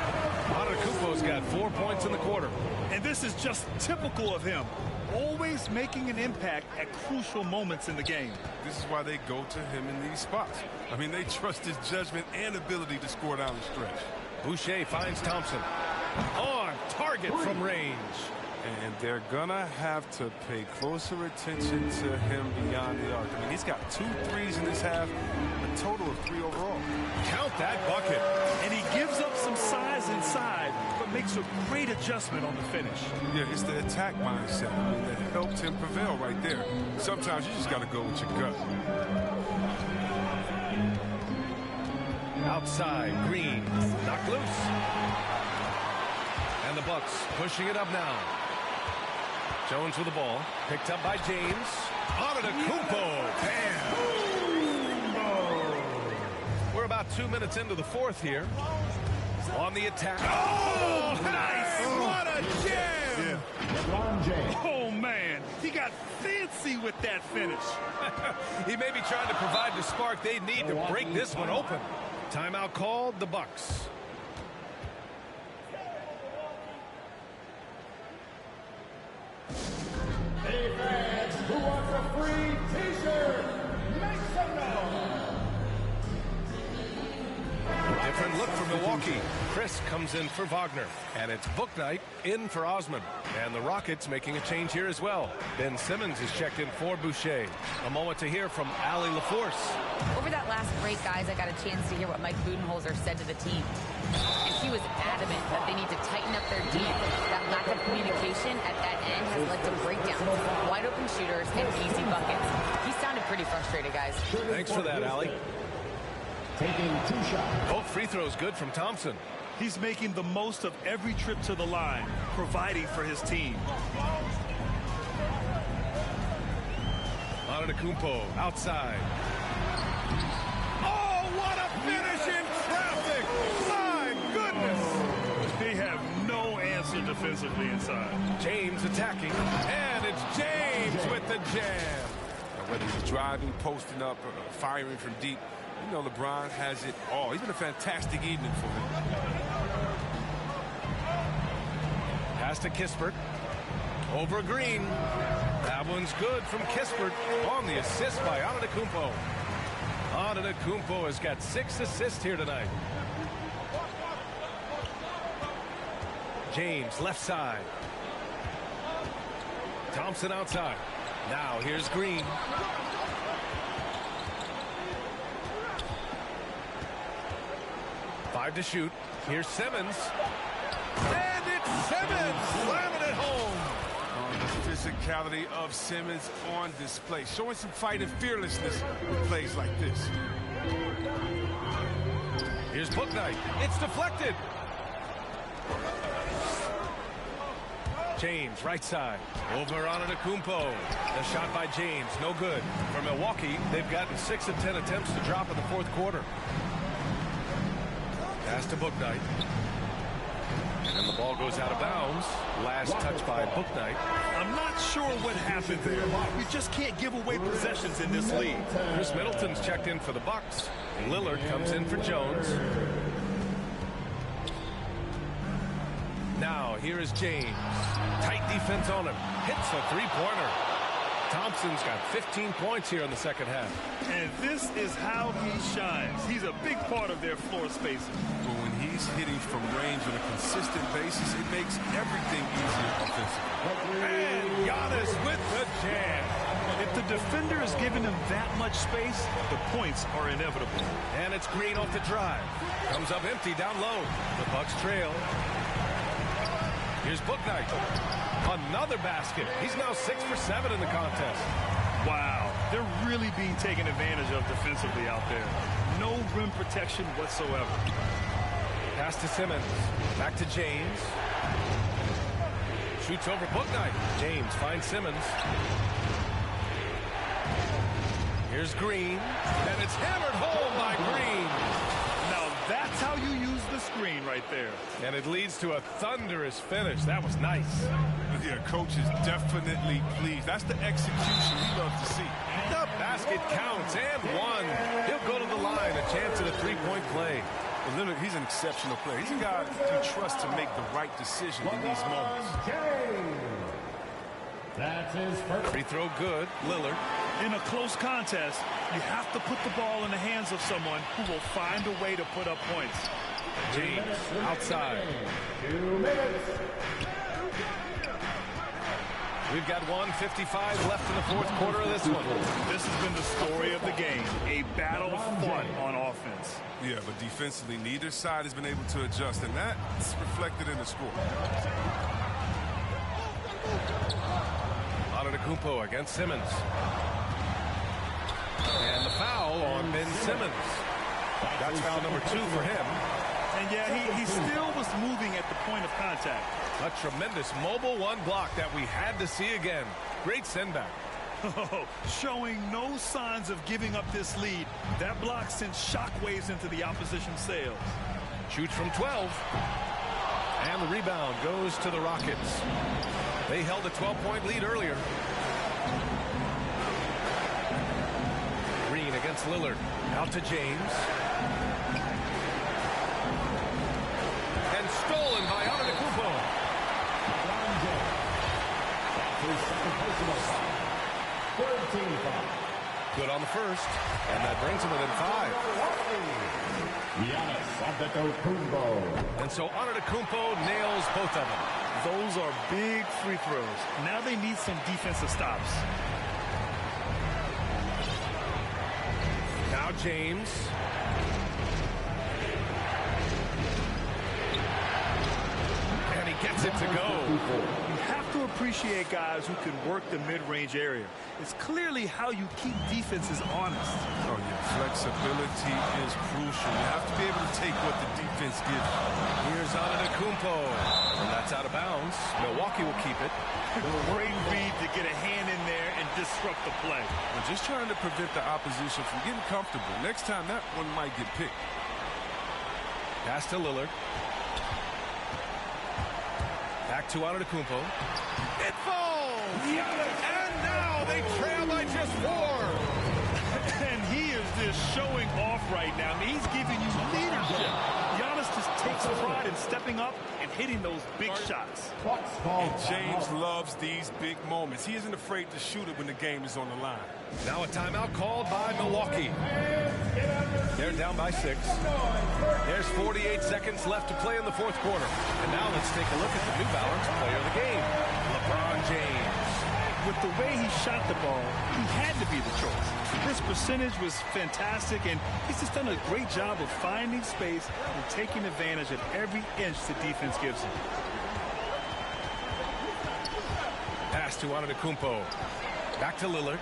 Antetokounmpo's got 4 points in the quarter. And this is just typical of him. Always making an impact at crucial moments in the game. This is why they go to him in these spots. I mean, they trust his judgment and ability to score down the stretch. Boucher finds Thompson. On target from range. And they're gonna have to pay closer attention to him beyond the arc. I mean, he's got 2 threes in this half, a total of 3 overall. Count that bucket. And he gives up some size inside, but makes a great adjustment on the finish. Yeah, it's the attack mindset that helped him prevail right there. Sometimes you just gotta go with your gut. Outside, Green, knocked loose. the Bucks pushing it up now. Jones with the ball. Picked up by James. Antetokounmpo. We're about 2 minutes into the fourth here. On the attack. Oh, nice. What a jam. LeBron James. Oh, man. He got fancy with that finish. He may be trying to provide the spark they need to break this one open. Timeout called, the Bucks. Hey, fans, who wants a free t-shirt? Make some noise. Different look for Milwaukee. Chris comes in for Wagner. And it's Bouknight in for Osman. And the Rockets making a change here as well. Ben Simmons is checked in for Boucher. A moment to hear from Allie LaForce. Over that last break, guys, I got a chance to hear what Mike Budenholzer said to the team. And he was adamant that they need to tighten up their D. That lack of communication at that end has led to breakdowns, wide open shooters, and easy buckets. He sounded pretty frustrated, guys. Thanks for that, Allie. Taking 2 shots. Both free throws good from Thompson. He's making the most of every trip to the line, providing for his team. Antetokounmpo outside. Oh, what a finish in traffic! My goodness! They have no answer defensively inside. James attacking, and it's James with the jam. Now, whether he's driving, posting up, or firing from deep, you know LeBron has it all. It's been a fantastic evening for him. Pass to Kispert. Over Green. That one's good from Kispert on the assist by Antetokounmpo. Antetokounmpo has got 6 assists here tonight. James left side. Thompson outside. Now here's Green. Five to shoot. Here's Simmons. And it's Simmons slamming it home. The physicality of Simmons on display. Showing some fight and fearlessness with plays like this. Here's Bouknight. It's deflected. James, right side. Over on Antetokounmpo. The shot by James, no good. For Milwaukee, they've gotten 6 of 10 attempts to drop in the fourth quarter. Pass to Bouknight. And the ball goes out of bounds. Last touch by Bouknight. I'm not sure what happened there. You just can't give away possessions in this league. Chris Middleton's checked in for the Bucks. Lillard comes in for Jones. Now, here is James. Tight defense on him. Hits a three-pointer. Thompson's got 15 points here in the second half. And this is how he shines. He's a big part of their floor spacing. But when he's hitting from range on a consistent basis, it makes everything easier offensively. And Giannis with the jam. If the defender is giving him that much space, the points are inevitable. And it's Green off the drive. Comes up empty down low. The Bucks trail. Here's Bouknight. Another basket. He's now 6 for 7 in the contest. Wow, they're really being taken advantage of defensively out there. No rim protection whatsoever. Pass to Simmons. Back to James. Shoots over Bouknight. James finds Simmons. Here's Green. And it's hammered home by Green. Now that's how you use the screen right there. And it leads to a thunderous finish. That was nice. Yeah, coach is definitely pleased. That's the execution we love to see. The basket counts and one. He'll go to the line. A chance at a three-point play. Well, Lillard, he's an exceptional player. He's a guy you trust to make the right decision in these moments. That's his first. Free throw good. Lillard. In a close contest, you have to put the ball in the hands of someone who will find a way to put up points. James outside. 2 minutes. We've got 1:55 left in the fourth quarter of this one. This has been the story of the game. A battle fought on offense. Yeah, but defensively, neither side has been able to adjust, and that's reflected in the score. Antetokounmpo against Simmons. And the foul on Ben Simmons. That's foul number 2 for him. And yeah, he still was moving at the point of contact. contact. A tremendous mobile one block that we had to see again. Great send back. Showing no signs of giving up this lead. That block sent shockwaves into the opposition sails. Shoots from 12. And the rebound goes to the Rockets. They held a 12-point lead earlier. Green against Lillard. Out to James. And stolen by Antetokounmpo. Good on the first. And that brings him within 5. And so Antetokounmpo nails both of them. Those are big free throws. Now they need some defensive stops. Now James. And he gets it to go. You have to appreciate guys who can work the mid-range area. It's clearly how you keep defenses honest. Oh, yeah. Flexibility is crucial. You have to be able to take what the defense gives you. Here's Antetokounmpo. And that's out of bounds. Milwaukee will keep it. Great read to get a hand in there and disrupt the play. We're just trying to prevent the opposition from getting comfortable. Next time, that one might get picked. Pass to Lillard. Back to Antetokounmpo. It falls! And now they trail by just 4. And he is just showing off right now. I mean, he's giving you leadership. Giannis just takes pride in stepping up and hitting those big shots. And James loves these big moments. He isn't afraid to shoot it when the game is on the line. Now a timeout called by Milwaukee. They're down by 6. There's 48 seconds left to play in the fourth quarter. And now let's take a look at the New Balance player of the game, LeBron James. With the way he shot the ball, he had to be the choice. His percentage was fantastic, and he's just done a great job of finding space and taking advantage of every inch the defense gives him. Pass to Antetokounmpo. Back to Lillard.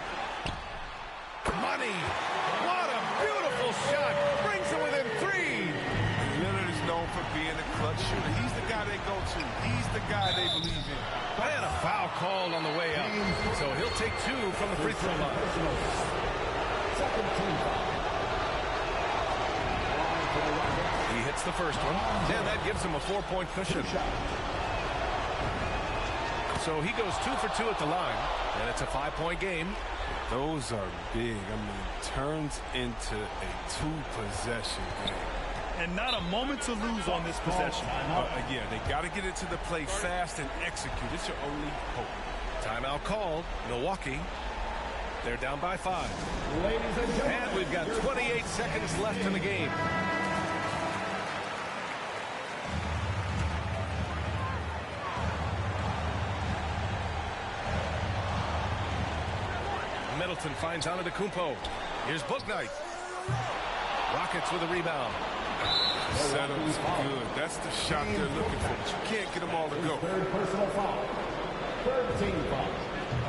Money! What a beautiful shot! Brings it within 3! Lillard is known for being a clutch shooter. He's the guy they go to. He's the guy they believe in. And a foul called on the way out. So he'll take 2 from the free throw line. He hits the first one, and that gives him a 4-point cushion. So he goes 2 for 2 at the line, and it's a 5-point game. Those are big. I mean, turns into a 2-possession game. And not a moment to lose on this possession. Yeah, they got to get it to the play fast and execute. It's your only hope. Timeout called. Milwaukee. They're down by 5. And we've got 28 seconds left in the game. Middleton finds Antetokounmpo. Here's Bouknight. Rockets with a rebound. Setup's good. That's the shot they're looking for, but you can't get them all to go. Third personal foul. Third team foul.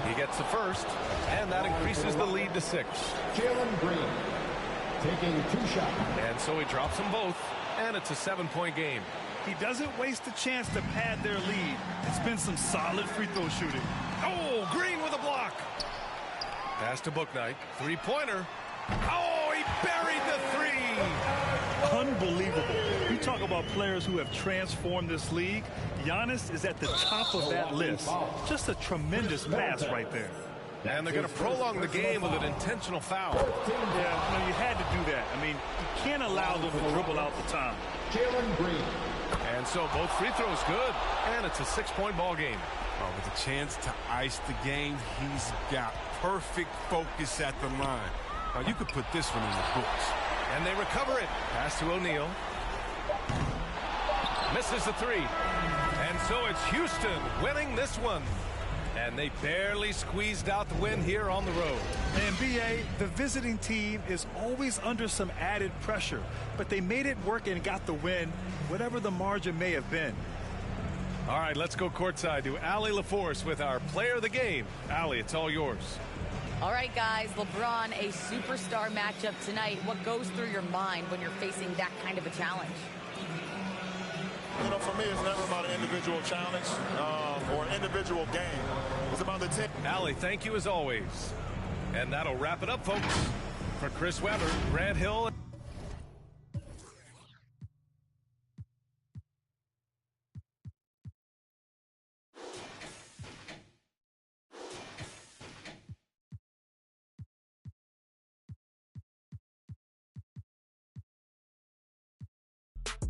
He gets the first, and that increases the lead to 6. Jalen Green taking 2 shots. And so he drops them both, and it's a 7-point game. He doesn't waste a chance to pad their lead. It's been some solid free throw shooting. Oh, Green with a block. Pass to Bouknight. 3-pointer. Oh, he buried the 3. Unbelievable. You talk about players who have transformed this league. Giannis is at the top of that list. Just a tremendous pass right there. And they're going to prolong the game with an intentional foul. Yeah, no, you had to do that. I mean, you can't allow them to dribble out the time. Jalen Green. And so both free throws good, and it's a 6-point ball game. Oh, with a chance to ice the game, he's got perfect focus at the line. Now, you could put this one in the books. And they recover it. Pass to O'Neal. Misses the 3. And so it's Houston winning this one. And they barely squeezed out the win here on the road. NBA, the visiting team is always under some added pressure, but they made it work and got the win, whatever the margin may have been. All right, let's go courtside to Allie LaForce with our player of the game. Allie, it's all yours. All right, guys, LeBron, a superstar matchup tonight. What goes through your mind when you're facing that kind of a challenge? for me, it's never about an individual challenge or an individual game. It's about the team. Allie, thank you as always. And that'll wrap it up, folks. For Chris Webber, Grant Hill.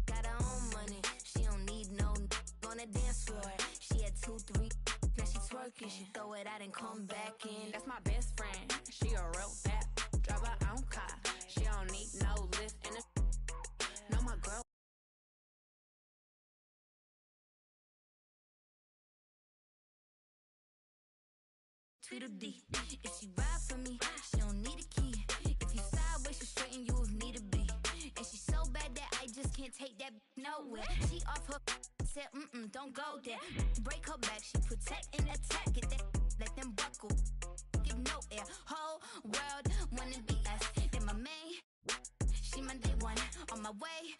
Got her own money, she don't need no on the dance floor. She had 2, 3, now she twerking. She throw it out and come back in. That's my best friend. She a real bad. Drive her own car. She don't need no lift in the. No, my girl. Tweedledee. If she ride for me, she don't need a key. If you sideways, she straighten you if need a be. And she's so bad that I just can't take that nowhere. She off her said, don't go there. Break her back, she protect and attack. Get that, let them buckle. Give no air. Whole world wanna be us. Then my main, she my day one. On my way,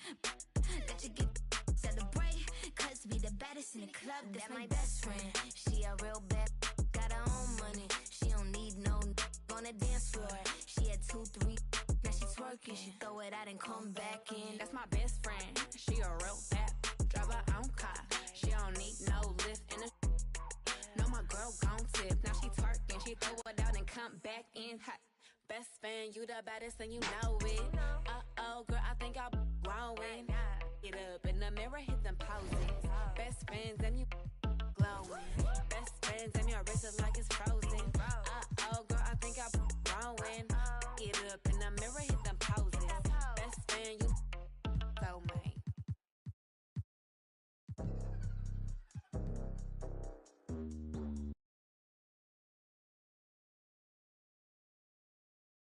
let you get celebrate. Cause we the baddest in the club. That's my best friend. She a real bad. Got her own money. She don't need no on the dance floor. She had 2, 3. Now she twerking. She throw it out and come back in. That's my best friend. She a real bad. Drive her own car. She don't need no lift in the. No, my girl gon' tip. Now she twerking. She throw it out and come back in hot. Best friend, you the baddest and you know it. Uh-oh, girl, I think I'm wrong with. Get up in the mirror, hit them poses. Best friends and you glowing. Best friends and your wrist is like